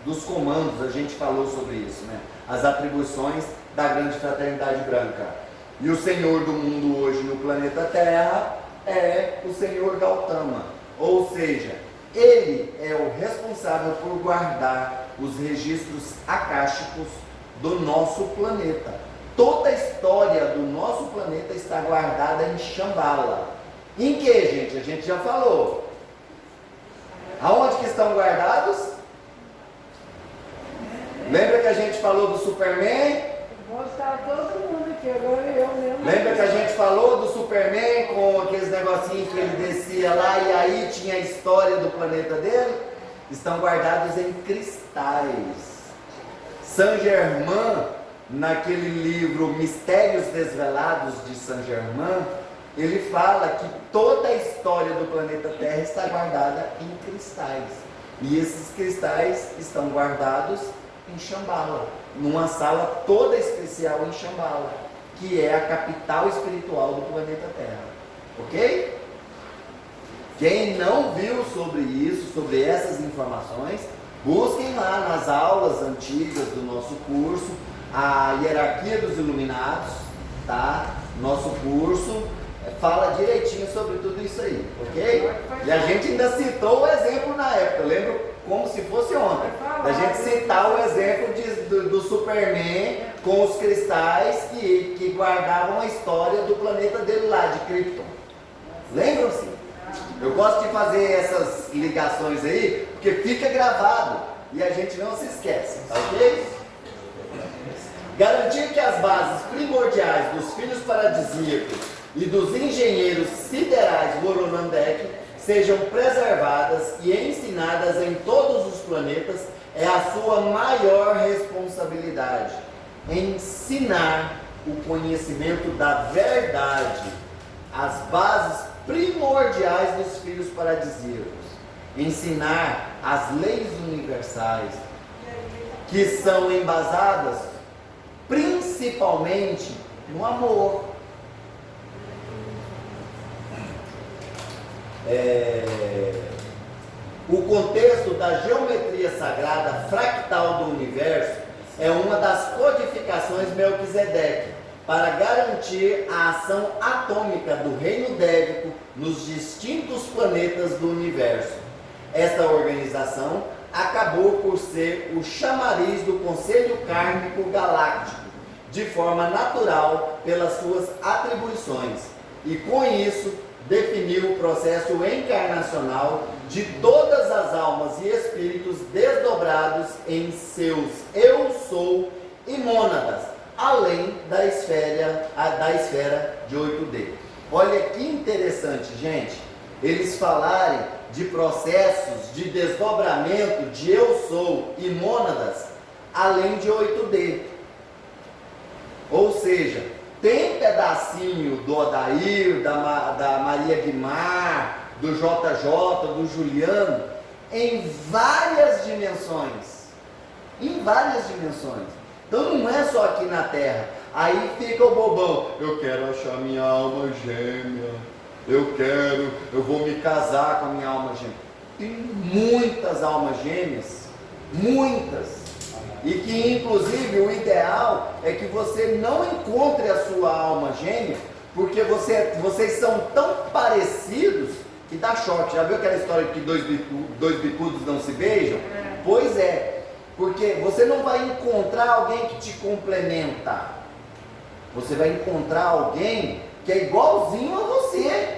dos comandos, a gente falou sobre isso, né? As atribuições da grande fraternidade branca. E o Senhor do mundo hoje no planeta Terra é o Senhor Gautama. Ou seja, ele é o responsável por guardar os registros akáshicos do nosso planeta. Toda a história do nosso planeta está guardada em Shambhala. Em que, gente? A gente já falou. Aonde que estão guardados? Lembra que a gente falou do Superman? Vou estar todo mundo aqui, agora eu mesmo. Lembra que a gente falou do Superman com aqueles negocinhos que ele descia lá e aí tinha a história do planeta dele? Estão guardados em cristais. Saint Germain, naquele livro Mistérios Desvelados de Saint Germain, ele fala que toda a história do planeta Terra está guardada em cristais. E esses cristais estão guardados em Shambhala, numa sala toda especial em Shambhala, que é a capital espiritual do planeta Terra. Ok? Quem não viu sobre isso, sobre essas informações, busquem lá nas aulas antigas do nosso curso, a hierarquia dos iluminados, tá? Nosso curso fala direitinho sobre tudo isso aí, ok? E a gente ainda citou o exemplo na época, eu lembro como se fosse ontem, da gente citar o exemplo do Superman com os cristais que guardavam a história do planeta dele lá, de Krypton. Lembram-se? Eu gosto de fazer essas ligações aí, porque fica gravado e a gente não se esquece, ok? Garantir que as bases primordiais dos filhos paradisíacos e dos engenheiros siderais Voronandek sejam preservadas e ensinadas em todos os planetas é a sua maior responsabilidade. Ensinar o conhecimento da verdade, as bases primordiais dos filhos paradisíacos. Ensinar as leis universais, que são embasadas principalmente no amor. O contexto da geometria sagrada fractal do universo é uma das codificações Melquisedeque para garantir a ação atômica do reino dévico nos distintos planetas do universo. Esta organização acabou por ser o chamariz do Conselho Kármico Galáctico, de forma natural pelas suas atribuições, e com isso definiu o processo encarnacional de todas as almas e espíritos desdobrados em seus eu sou e mônadas, além da esfera de 8D. Olha que interessante, gente, eles falarem de processos de desdobramento de eu sou e mônadas, além de 8D. Ou seja, tem pedacinho do Odair, da Maria Guimar, do JJ, do Juliano, em várias dimensões. Em várias dimensões. Então não é só aqui na Terra. Aí fica o bobão. Eu quero achar minha alma gêmea. eu vou me casar com a minha alma gêmea. Tem muitas almas gêmeas, muitas. E que inclusive o ideal é que você não encontre a sua alma gêmea, porque vocês são tão parecidos que dá choque. Já viu aquela história de que dois bicudos não se beijam? Pois é, porque você não vai encontrar alguém que te complementa. Você vai encontrar alguém que é igualzinho a você.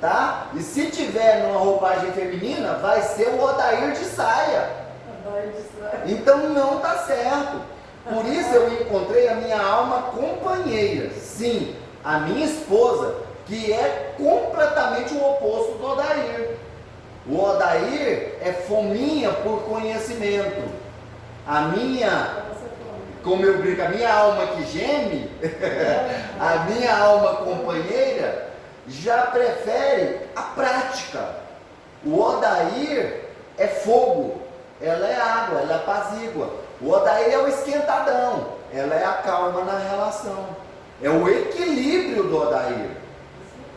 Tá? E se tiver numa roupagem feminina, vai ser o Odair de saia. Então não está certo. Por isso eu encontrei a minha alma companheira. Sim, a minha esposa, que é completamente o oposto do Odair. O Odair é fominha por conhecimento. A minha, como eu brinco, a minha alma que geme, a minha alma companheira, já prefere a prática. O Odair é fogo, ela é água, ela apazigua. O Odair é o esquentadão, ela é a calma na relação. É o equilíbrio do Odair,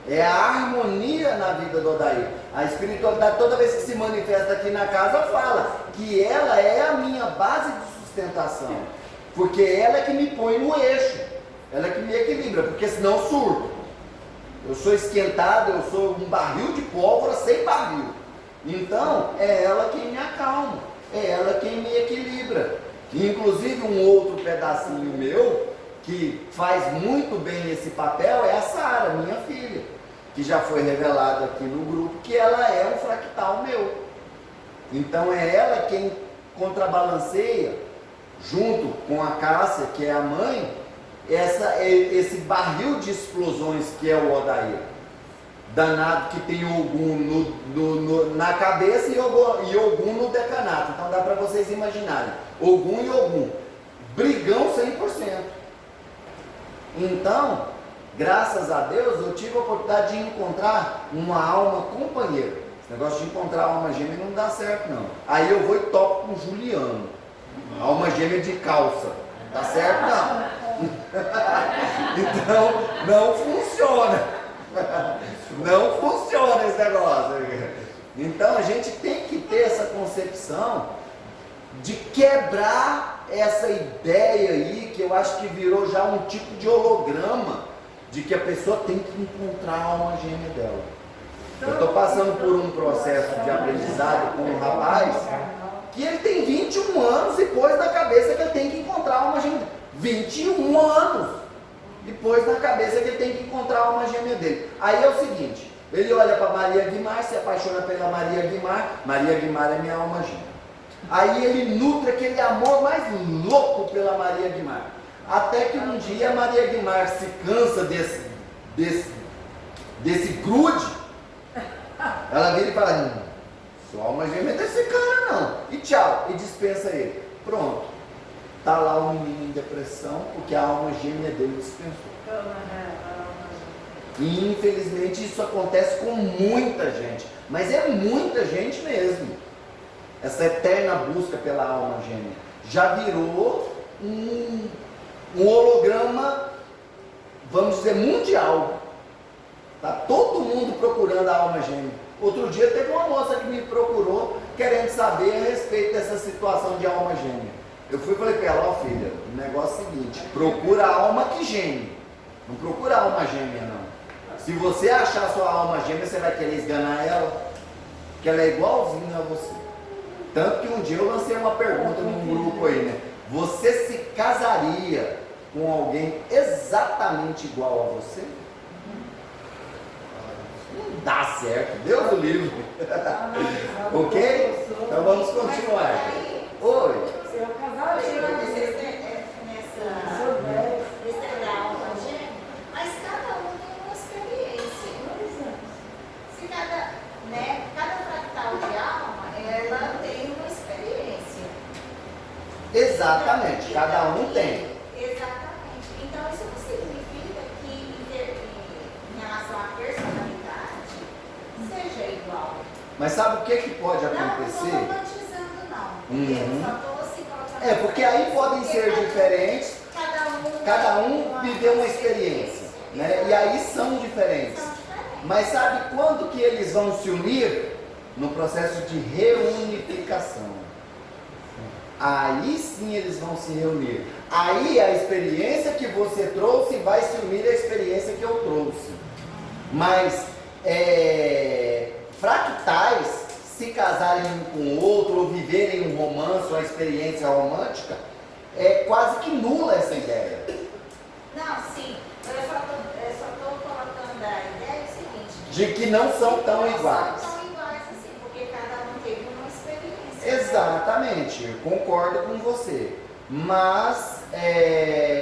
é a harmonia na vida do Odair. A espiritualidade, toda vez que se manifesta aqui na casa, fala que ela é a minha base de sustentação, porque ela é que me põe no eixo, ela é que me equilibra, porque senão eu surto. Eu sou esquentado, eu sou um barril de pólvora sem barril. Então, é ela quem me acalma, é ela quem me equilibra. Inclusive, um outro pedacinho meu, que faz muito bem esse papel, é a Sara, minha filha, que já foi revelado aqui no grupo, que ela é um fractal meu. Então, é ela quem contrabalanceia, junto com a Cássia, que é a mãe, esse barril de explosões que é o Odair. Danado que tem Ogum na cabeça e Ogum no decanato. Então dá para vocês imaginarem. Ogum e Ogum. Brigão 100%. Então, graças a Deus, eu tive a oportunidade de encontrar uma alma companheira. Esse negócio de encontrar alma gêmea não dá certo, não. Aí eu vou e topo com o Juliano. Alma gêmea de calça. Tá certo? Não. Então, não funciona. Não funciona esse negócio. Então, a gente tem que ter essa concepção de quebrar essa ideia aí, que eu acho que virou já um tipo de holograma, de que a pessoa tem que encontrar a alma gêmea dela. Eu estou passando por um processo de aprendizado com um rapaz que ele tem 21 anos e pôs na cabeça que ele tem que encontrar a alma gêmea dele. 21 anos e pôs na cabeça que ele tem que encontrar a alma gêmea dele. Aí é o seguinte, ele olha para Maria Guimar, se apaixona pela Maria Guimar é minha alma gêmea. Aí ele nutre aquele amor mais louco pela Maria Guimar. Até que um dia a Maria Guimar se cansa desse grude, ela vira e fala, sua alma gêmea é desse cara não. E tchau, e dispensa ele. Pronto. Está lá o menino em depressão, porque a alma gêmea dele dispensou. E infelizmente isso acontece com muita gente, mas é muita gente mesmo. Essa eterna busca pela alma gêmea já virou um holograma, vamos dizer, mundial. Está todo mundo procurando a alma gêmea. Outro dia teve uma moça que me procurou querendo saber a respeito dessa situação de alma gêmea. Eu fui e falei para ela, ó filha, o negócio é o seguinte, procura a alma que geme, não procura a alma gêmea não. Se você achar a sua alma gêmea, você vai querer esganar ela, porque ela é igualzinha a você. Tanto que um dia eu lancei uma pergunta num grupo aí, né? Você se casaria com alguém exatamente igual a você? Não dá certo, Deus o livre. Ok? Então vamos continuar. Oi. Se eu casar, eu mas cada um tem uma experiência. Se cada fractal de alma, ela tem uma experiência. Exatamente, cada um tem. Exatamente. Então isso não significa que em relação à personalidade seja igual. Mas sabe o que pode Não acontecer? estou romantizando não. Eu só estou assim colocando. Porque aí podem ser diferentes, cada um viveu uma experiência, né? E aí são diferentes. Mas sabe quando que eles vão se unir? No processo de reunificação. Aí sim eles vão se reunir. Aí a experiência que você trouxe vai se unir à experiência que eu trouxe. Mas fractais, se casarem um com o outro, ou viverem um romance, uma experiência romântica, é quase que nula essa ideia. Não, sim. Eu só estou colocando a ideia seguinte. De que não são tão iguais. Não são tão iguais assim, porque cada um teve uma experiência. Exatamente, eu concordo com você. Mas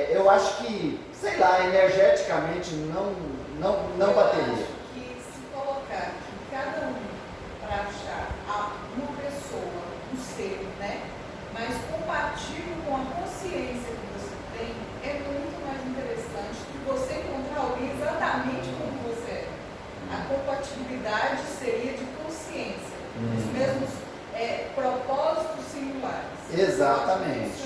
eu acho que, sei lá, energeticamente não bateria. Eu acho que se colocar que cada um para achar uma pessoa, um ser, né, mais compatível com a consciência que você tem, é muito mais interessante que você encontrar alguém exatamente como você é. A compatibilidade seria de consciência, os mesmos propósitos singulares. Exatamente.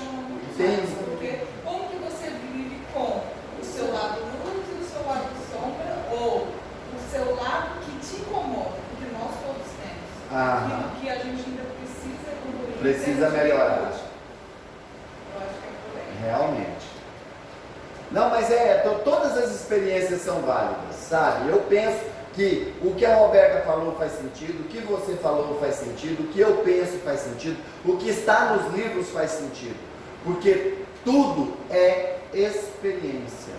Porque como que você vive com o seu lado luz e o seu lado sombra, ou o seu lado que te incomoda, porque nós todos temos. Aquilo que a gente ainda precisa evoluir. Precisa melhorar. Eu acho que é por aí. Realmente. Não, mas todas as experiências são válidas, sabe? Eu penso que o que a Roberta falou faz sentido, o que você falou faz sentido, o que eu penso faz sentido, o que está nos livros faz sentido. Porque tudo é experiência.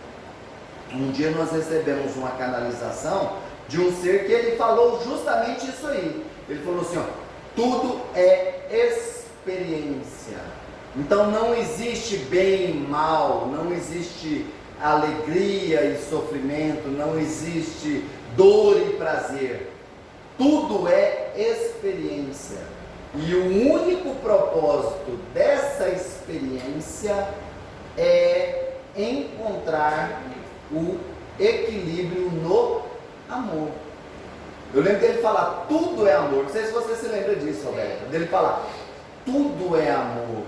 Um dia nós recebemos uma canalização de um ser que ele falou justamente isso aí. Ele falou assim, ó, tudo é experiência. Então não existe bem e mal, não existe alegria e sofrimento, não existe dor e prazer. Tudo é experiência. E o único propósito dessa experiência é encontrar o equilíbrio no amor. Eu lembro dele falar, tudo é amor. Não sei se você se lembra disso, Roberto. Dele falar, tudo é amor.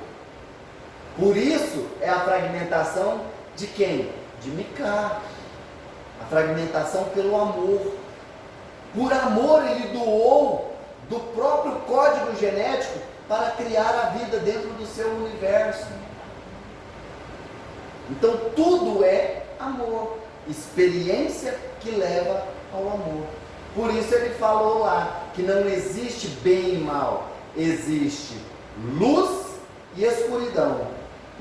Por isso é a fragmentação de quem? De Micah. A fragmentação pelo amor. Por amor ele doou do próprio código genético para criar a vida dentro do seu universo. Então tudo é amor, experiência que leva ao amor. Por isso ele falou lá que não existe bem e mal, existe luz e escuridão,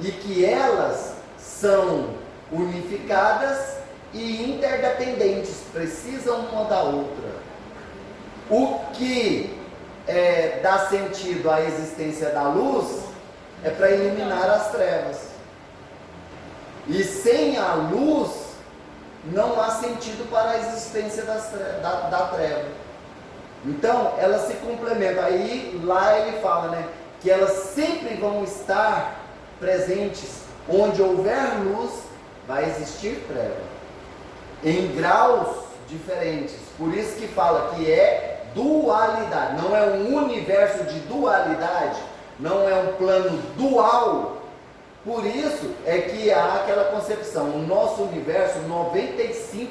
e que elas são unificadas e interdependentes, precisam uma da outra. O que dá sentido à existência da luz é para iluminar as trevas. E sem a luz não há sentido para a existência da treva. Então elas se complementam. Aí lá ele fala, né, que elas sempre vão estar presentes. Onde houver luz, vai existir treva. Em graus diferentes. Por isso que fala que é dualidade, não é um universo de dualidade, não é um plano dual. Por isso é que há aquela concepção, o nosso universo, 95%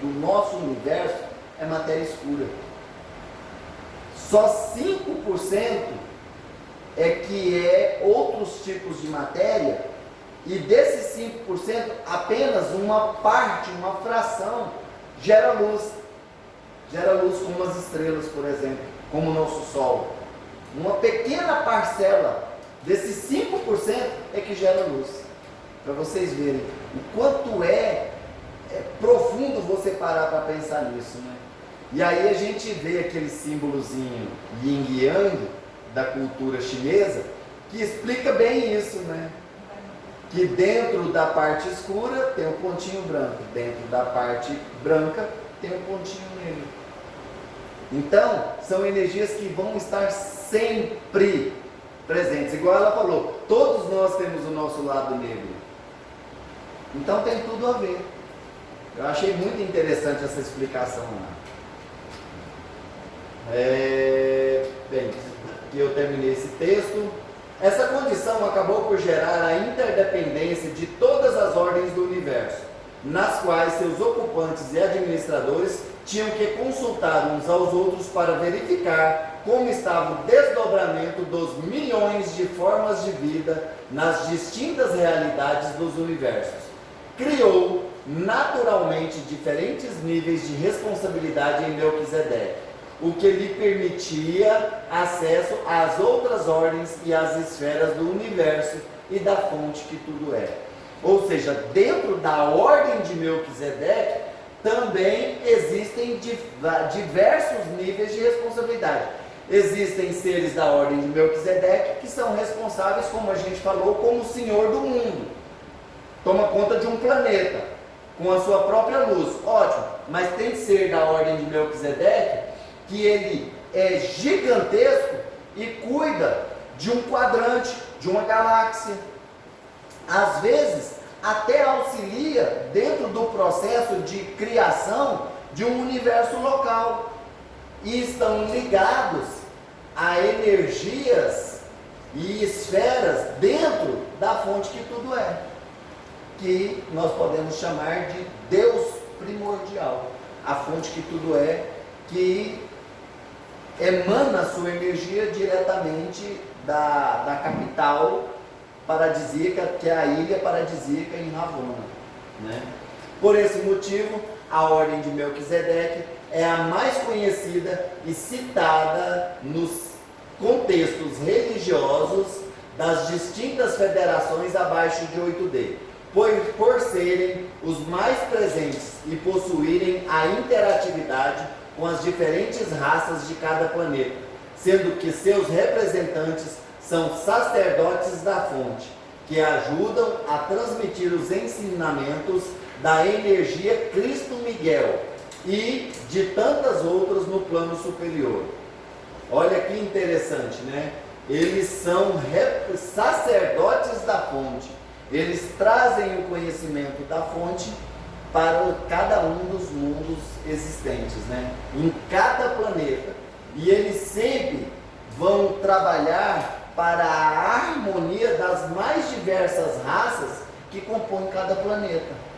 do nosso universo é matéria escura. Só 5% é que é outros tipos de matéria, e desses 5%, apenas uma parte, uma fração, gera luz. Gera luz como as estrelas, por exemplo, como o nosso Sol. Uma pequena parcela desses 5% é que gera luz. Para vocês verem o quanto é profundo você parar para pensar nisso, né? E aí a gente vê aquele símbolozinho Yin e Yang da cultura chinesa que explica bem isso, né? Que dentro da parte escura tem um pontinho branco, dentro da parte branca tem um pontinho negro. Então, são energias que vão estar sempre presentes. Igual ela falou, todos nós temos o nosso lado negro. Então tem tudo a ver. Eu achei muito interessante essa explicação lá. Bem, aqui eu terminei esse texto. Essa condição acabou por gerar a interdependência de todas as ordens do universo, nas quais seus ocupantes e administradores tinham que consultar uns aos outros para verificar como estava o desdobramento dos milhões de formas de vida nas distintas realidades dos universos. Criou naturalmente diferentes níveis de responsabilidade em Melquisedeque, o que lhe permitia acesso às outras ordens e às esferas do universo e da fonte que tudo é. Ou seja, dentro da ordem de Melquisedeque também existem diversos níveis de responsabilidade. Existem seres da ordem de Melquisedeque que são responsáveis, como a gente falou, como senhor do mundo. Toma conta de um planeta com a sua própria luz. Ótimo, mas tem ser da ordem de Melquisedeque que ele é gigantesco e cuida de um quadrante, de uma galáxia. Às vezes, até auxilia dentro do processo de criação de um universo local. E estão ligados a energias e esferas dentro da fonte que tudo é, que nós podemos chamar de Deus primordial, a fonte que tudo é, que emana sua energia diretamente da capital paradisíaca, que é a ilha paradisíaca em Ravona, né? Por esse motivo, a ordem de Melquisedeque é a mais conhecida e citada nos contextos religiosos das distintas federações abaixo de 8D, por serem os mais presentes e possuírem a interatividade com as diferentes raças de cada planeta, sendo que seus representantes são sacerdotes da fonte, que ajudam a transmitir os ensinamentos da energia Cristo Miguel e de tantas outras no plano superior. Olha que interessante, né? Eles são sacerdotes da fonte. Eles trazem o conhecimento da fonte para cada um dos mundos existentes, né? Em cada planeta. E eles sempre vão trabalhar para a harmonia das mais diversas raças que compõem cada planeta.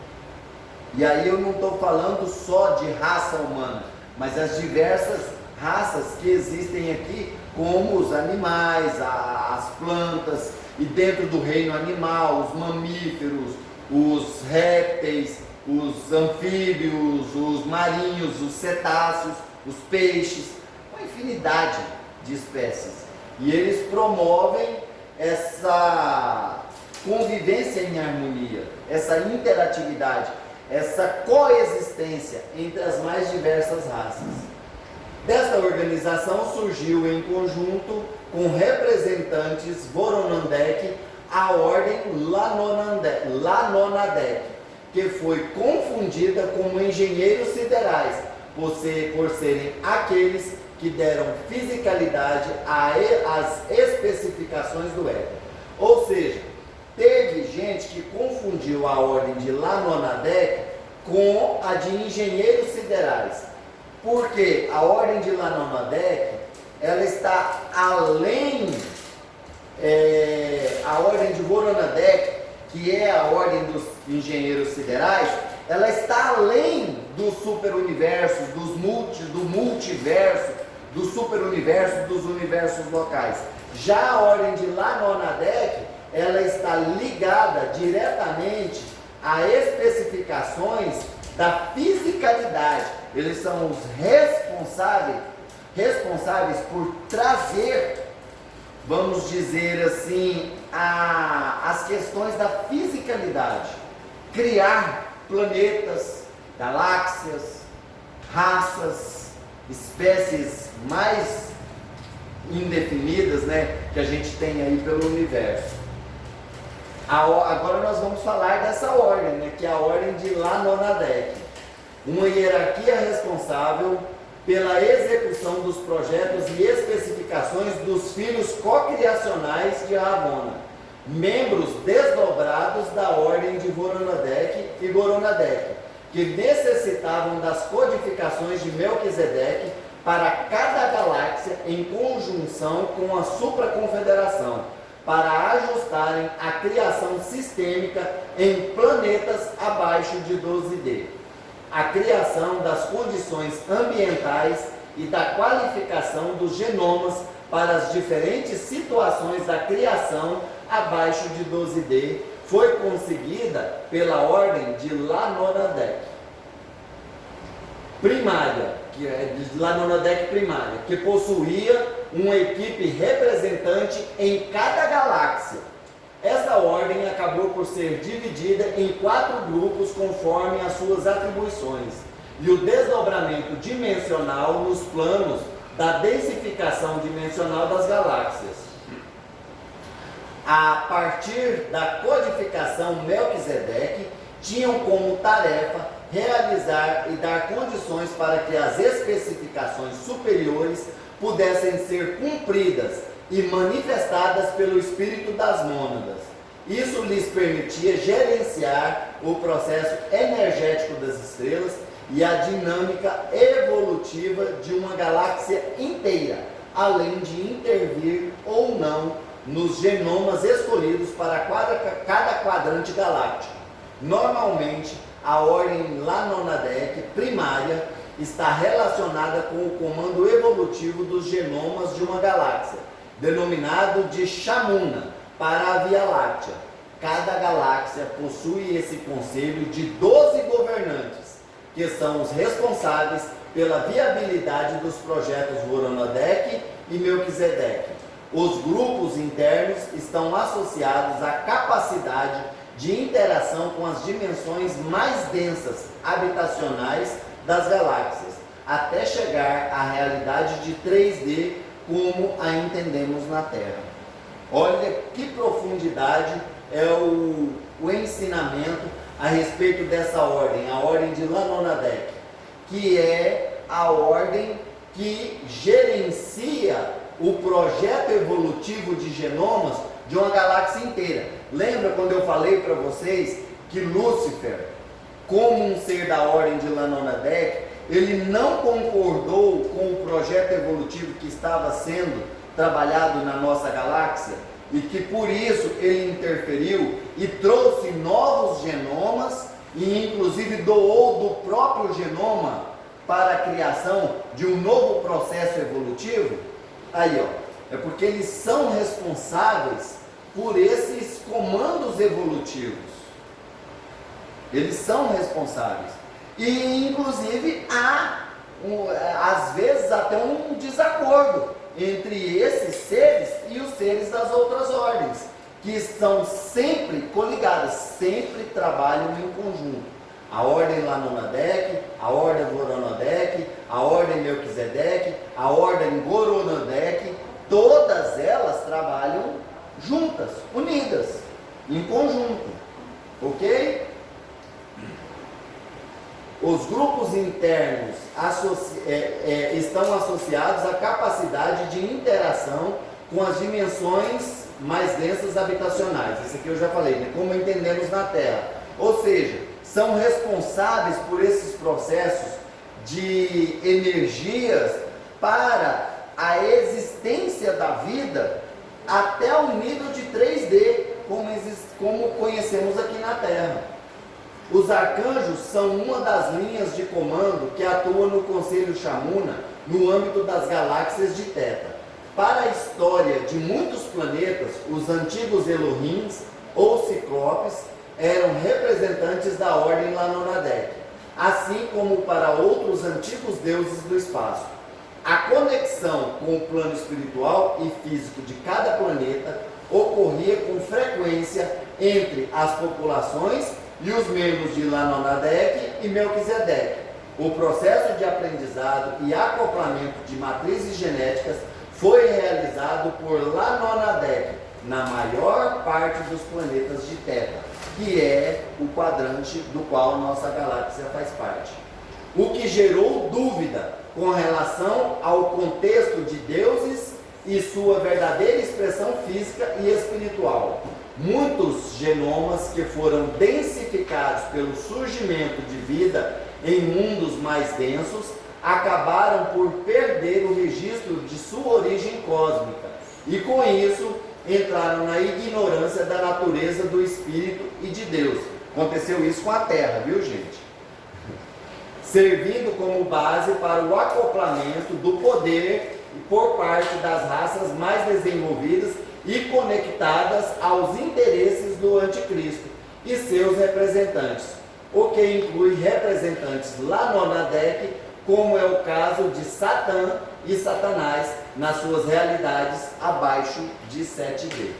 E aí eu não estou falando só de raça humana, mas as diversas raças que existem aqui, como os animais, as plantas, e dentro do reino animal, os mamíferos, os répteis, os anfíbios, os marinhos, os cetáceos, os peixes, uma infinidade de espécies. E eles promovem essa convivência em harmonia, essa interatividade, essa coexistência entre as mais diversas raças. Desta organização surgiu em conjunto com representantes Voronandek a ordem Lanonadek, que foi confundida com engenheiros siderais, por serem aqueles que deram fisicalidade às especificações do éter. Ou seja, teve gente que confundiu a ordem de Lanonadek com a de engenheiros siderais, porque a ordem de Lanonadek, ela está além, a ordem de Voronadek, que é a ordem dos engenheiros siderais, ela está além dos superuniversos, do multiverso, do superuniverso, dos universos locais. Já a ordem de Lanonadek, ela está ligada diretamente a especificações da fisicalidade. Eles são os responsáveis por trazer, vamos dizer assim, as questões da fisicalidade, criar planetas, galáxias, raças, espécies mais indefinidas, né, que a gente tem aí pelo universo. Agora nós vamos falar dessa ordem, né, que é a ordem de Lanonadek, uma hierarquia responsável pela execução dos projetos e especificações dos filhos cocriacionais de Ravona, membros desdobrados da ordem de Voronadek e Goronadek, que necessitavam das codificações de Melquisedeque para cada galáxia em conjunção com a supraconfederação, para ajustarem a criação sistêmica em planetas abaixo de 12D. A criação das condições ambientais e da qualificação dos genomas para as diferentes situações da criação abaixo de 12D foi conseguida pela ordem de Lanonadek primária, que possuía uma equipe representante em cada galáxia. Essa ordem acabou por ser dividida em 4 grupos conforme as suas atribuições e o desdobramento dimensional nos planos da densificação dimensional das galáxias. A partir da codificação Melquisedeque, tinham como tarefa realizar e dar condições para que as especificações superiores pudessem ser cumpridas e manifestadas pelo espírito das mônadas. Isso lhes permitia gerenciar o processo energético das estrelas e a dinâmica evolutiva de uma galáxia inteira, além de intervir ou não nos genomas escolhidos para cada quadrante galáctico. Normalmente, a ordem Lanonadek primária está relacionada com o comando evolutivo dos genomas de uma galáxia, denominado de Shamuna, para a Via Láctea. Cada galáxia possui esse conselho de 12 governantes, que são os responsáveis pela viabilidade dos projetos Voronodek e Melquisedeque. Os grupos internos estão associados à capacidade de interação com as dimensões mais densas habitacionais das galáxias, até chegar à realidade de 3D como a entendemos na Terra. Olha que profundidade é o ensinamento a respeito dessa ordem, a ordem de Lanonadek, que é a ordem que gerencia o projeto evolutivo de genomas de uma galáxia inteira. Lembra quando eu falei para vocês que Lúcifer, como um ser da ordem de Lanonadek, ele não concordou com o projeto evolutivo que estava sendo trabalhado na nossa galáxia e que por isso ele interferiu e trouxe novos genomas e inclusive doou do próprio genoma para a criação de um novo processo evolutivo? Aí, ó, é porque eles são responsáveis por esses comandos evolutivos. Eles são responsáveis. E, inclusive, há, às vezes, até um desacordo entre esses seres e os seres das outras ordens, que estão sempre coligadas, sempre trabalham em conjunto. A ordem Lanonadek, a ordem Voronodek, a ordem Melquisedeque, a ordem Goronodek, todas elas trabalham juntas, unidas, em conjunto, ok? Os grupos internos estão associados à capacidade de interação com as dimensões mais densas habitacionais. Isso aqui eu já falei, né? Como entendemos na Terra. Ou seja, são responsáveis por esses processos de energias para a existência da vida até o nível de 3D, como conhecemos aqui na Terra. Os arcanjos são uma das linhas de comando que atua no Conselho Shamuna no âmbito das galáxias de Teta. Para a história de muitos planetas, os antigos Elohims ou Ciclopes eram representantes da ordem Lanonadek, assim como para outros antigos deuses do espaço. A conexão com o plano espiritual e físico de cada planeta ocorria com frequência entre as populações e os membros de Lanonadek e Melquisedeque. O processo de aprendizado e acoplamento de matrizes genéticas foi realizado por Lanonadek na maior parte dos planetas de Teta, que é o quadrante do qual nossa galáxia faz parte. O que gerou dúvida com relação ao contexto de deuses e sua verdadeira expressão física e espiritual. Muitos genomas que foram densificados pelo surgimento de vida em mundos mais densos acabaram por perder o registro de sua origem cósmica e, com isso, entraram na ignorância da natureza do Espírito e de Deus. Aconteceu isso com a Terra, viu, gente? Servindo como base para o acoplamento do poder por parte das raças mais desenvolvidas e conectadas aos interesses do anticristo e seus representantes, o que inclui representantes lá no Anadec, como é o caso de Satã e Satanás, nas suas realidades abaixo de 7D.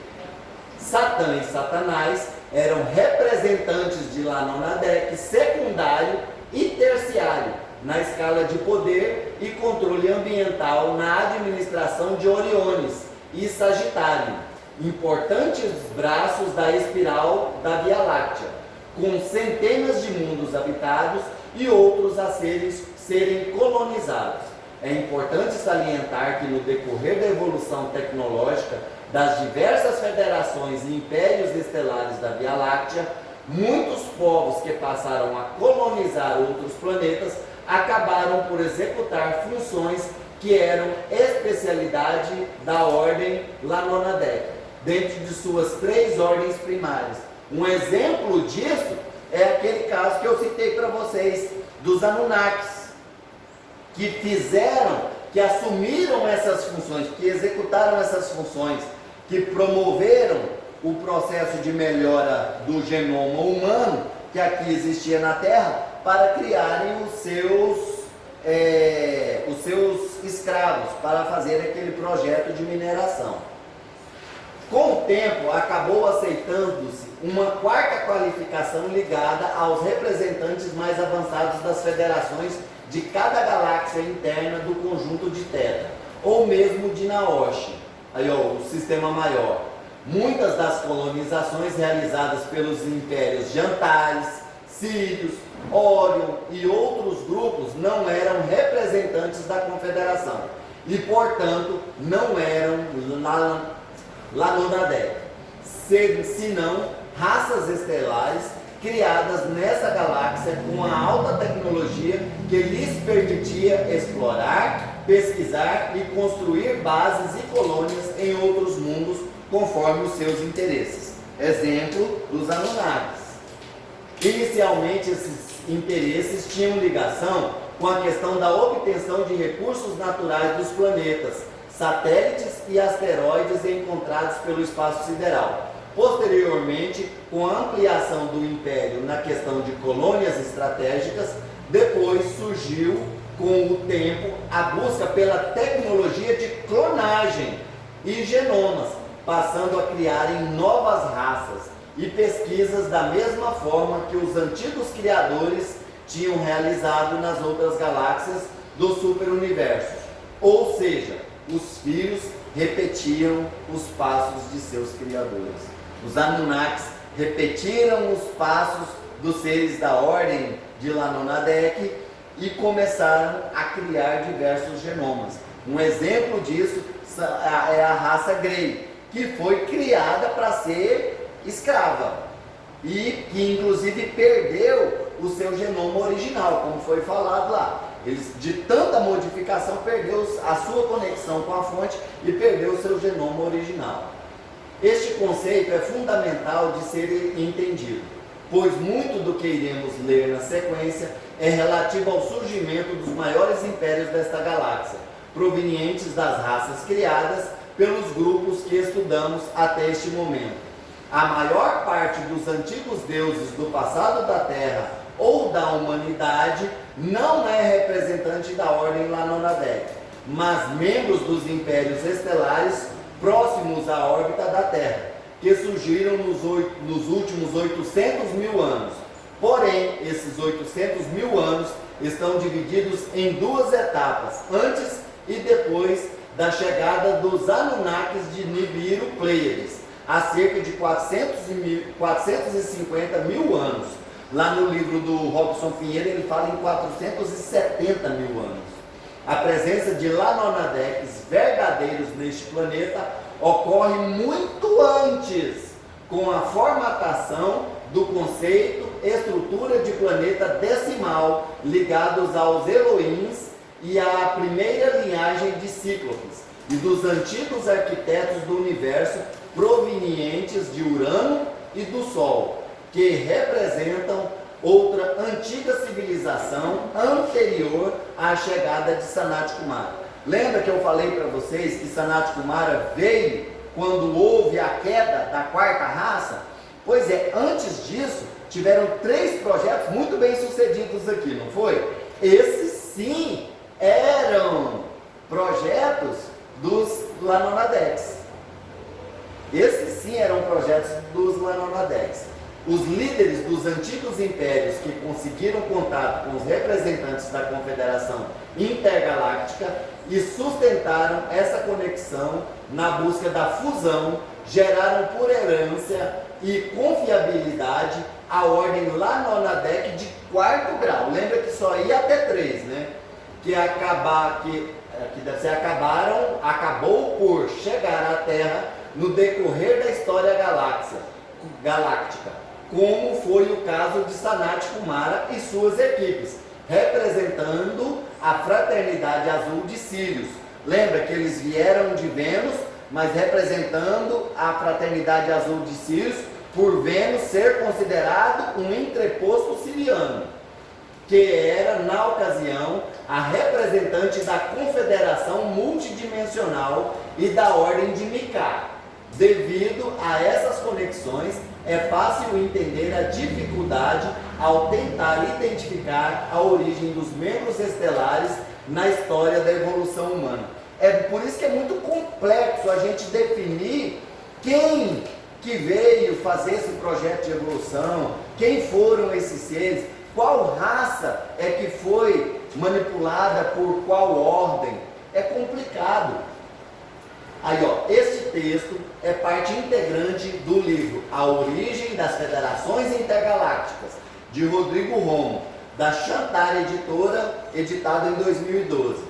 Satã e Satanás eram representantes de Lanonadec secundário e terciário na escala de poder e controle ambiental na administração de Oriones e Sagitário, importantes braços da espiral da Via Láctea, com centenas de mundos habitados e outros a serem colonizados. É importante salientar que no decorrer da evolução tecnológica das diversas federações e impérios estelares da Via Láctea, muitos povos que passaram a colonizar outros planetas acabaram por executar funções que eram especialidade da ordem Lanonadec, dentro de suas 3 ordens primárias. Um exemplo disso é aquele caso que eu citei para vocês, dos Anunnakis, que assumiram essas funções, que executaram essas funções, que promoveram o processo de melhora do genoma humano que aqui existia na Terra, para criarem os seus escravos, para fazer aquele projeto de mineração. Com o tempo, acabou aceitando-se uma 4ª qualificação ligada aos representantes mais avançados das federações de cada galáxia interna do conjunto de Teta, ou mesmo de Naoshi, aí, o sistema maior. Muitas das colonizações realizadas pelos impérios Jantares, Sírios, Órion e outros grupos não eram representantes da confederação e, portanto, não eram Lanonadec, senão raças estelares criadas nessa galáxia com a alta tecnologia que lhes permitia explorar, pesquisar e construir bases e colônias em outros mundos conforme os seus interesses. Exemplo dos Anunnakis. Inicialmente, esses interesses tinham ligação com a questão da obtenção de recursos naturais dos planetas, satélites e asteroides encontrados pelo espaço sideral. Posteriormente, com a ampliação do império na questão de colônias estratégicas, depois surgiu, com o tempo, a busca pela tecnologia de clonagem e genomas, passando a criarem novas raças e pesquisas da mesma forma que os antigos criadores tinham realizado nas outras galáxias do superuniverso. Ou seja, os filhos repetiam os passos de seus criadores. Os Anunnakis repetiram os passos dos seres da ordem de Lanonadec e começaram a criar diversos genomas. Um exemplo disso é a raça Grey, que foi criada para ser escrava e que inclusive perdeu o seu genoma original, como foi falado lá. Eles, de tanta modificação, perdeu a sua conexão com a fonte e perdeu o seu genoma original. Este conceito é fundamental de ser entendido, pois muito do que iremos ler na sequência é relativo ao surgimento dos maiores impérios desta galáxia, provenientes das raças criadas pelos grupos que estudamos até este momento. A maior parte dos antigos deuses do passado da Terra ou da humanidade não é representante da ordem Lanonadec, mas membros dos impérios estelares próximos à órbita da Terra, que surgiram nos últimos 800 mil anos. Porém, esses 800 mil anos estão divididos em 2 etapas, antes e depois da chegada dos Anunnakis de Nibiru Pleiades, há cerca de 450 mil anos. Lá no livro do Robson Pinheiro ele fala em 470 mil anos. A presença de Lanonadecs verdadeiros neste planeta ocorre muito antes, com a formatação do conceito estrutura de planeta decimal ligados aos Elohims e à primeira linhagem de Cíclopes e dos antigos arquitetos do universo provenientes de Urano e do Sol, que representam outra antiga civilização anterior à chegada de Sanat Kumara. Lembra que eu falei para vocês que Sanat Kumara veio quando houve a queda da quarta raça? Pois é, antes disso, tiveram 3 projetos muito bem sucedidos aqui, não foi? Esses sim eram projetos dos Lanonadex. Esses sim eram projetos dos Lanonadex. Os líderes dos antigos impérios que conseguiram contato com os representantes da Confederação Intergaláctica e sustentaram essa conexão na busca da fusão, geraram por herança e confiabilidade a ordem Lanonadec de 4º grau. Lembra que só ia até 3, né? Acabou por chegar à Terra no decorrer da história galáctica, como foi o caso de Sanat Kumara e suas equipes, representando a Fraternidade Azul de Sírios. Lembra que eles vieram de Vênus, mas representando a Fraternidade Azul de Sírios, por Vênus ser considerado um entreposto siriano, que era, na ocasião, a representante da Confederação Multidimensional e da Ordem de Micá. Devido a essas conexões, é fácil entender a dificuldade ao tentar identificar a origem dos membros estelares na história da evolução humana. É por isso que é muito complexo a gente definir quem que veio fazer esse projeto de evolução, quem foram esses seres, qual raça é que foi manipulada por qual ordem. É complicado. Aí, ó, este texto é parte integrante do livro A Origem das Federações Intergalácticas, de Rodrigo Romo, da Chantar Editora, editado em 2012.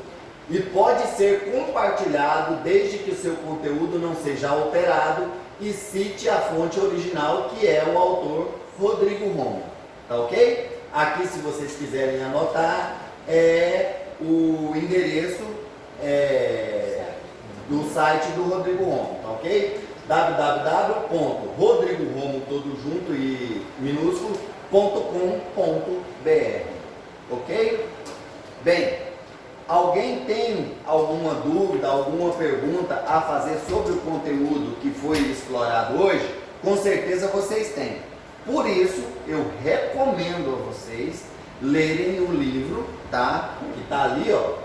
E pode ser compartilhado desde que o seu conteúdo não seja alterado e cite a fonte original, que é o autor Rodrigo Romo. Tá ok? Aqui, se vocês quiserem anotar, é o endereço do site do Rodrigo Romo, tá ok? www.rodrigoromo, todo junto e minúsculo.com.br, ok? Bem, alguém tem alguma dúvida, alguma pergunta a fazer sobre o conteúdo que foi explorado hoje? Com certeza vocês têm. Por isso, eu recomendo a vocês lerem o livro, tá? Que está ali, ó.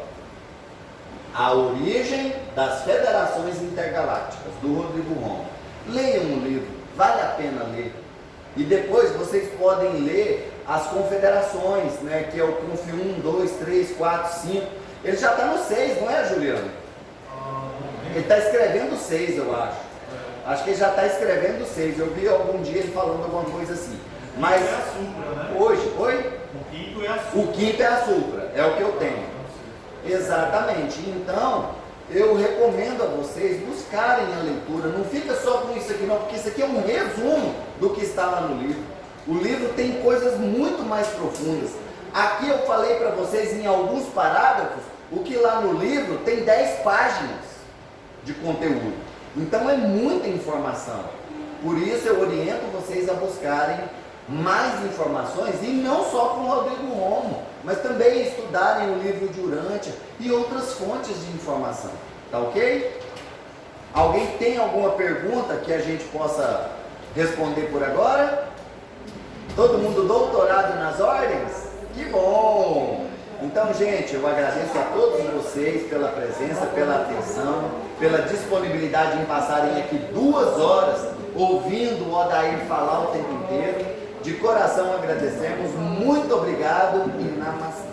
A Origem das Federações Intergalácticas, do Rodrigo Romo. Leiam o livro, vale a pena ler. E depois vocês podem ler as confederações, né? Que é o Conf 1, 2, 3, 4, 5. Ele já está no 6, não é, Juliano? Ele está escrevendo 6, eu acho. Acho que ele já está escrevendo 6. Eu vi algum dia ele falando alguma coisa assim. Mas é a Supra, né? hoje, oi? O quinto é a Supra. O quinto é a Supra, é o que eu tenho. Exatamente. Então, eu recomendo a vocês buscarem a leitura. Não fica só com isso aqui não, porque isso aqui é um resumo do que está lá no livro. O livro tem coisas muito mais profundas. Aqui eu falei para vocês em alguns parágrafos, o que lá no livro tem 10 páginas de conteúdo. Então é muita informação. Por isso eu oriento vocês a buscarem mais informações, e não só com o Rodrigo Romo, mas também estudarem o livro de Urântia e outras fontes de informação. Tá ok? Alguém tem alguma pergunta que a gente possa responder por agora? Todo mundo doutorado nas ordens? Que bom! Então, gente, eu agradeço a todos vocês pela presença, pela atenção, pela disponibilidade em passarem aqui 2 horas ouvindo o Odair falar o tempo inteiro. De coração agradecemos, muito obrigado e namastê.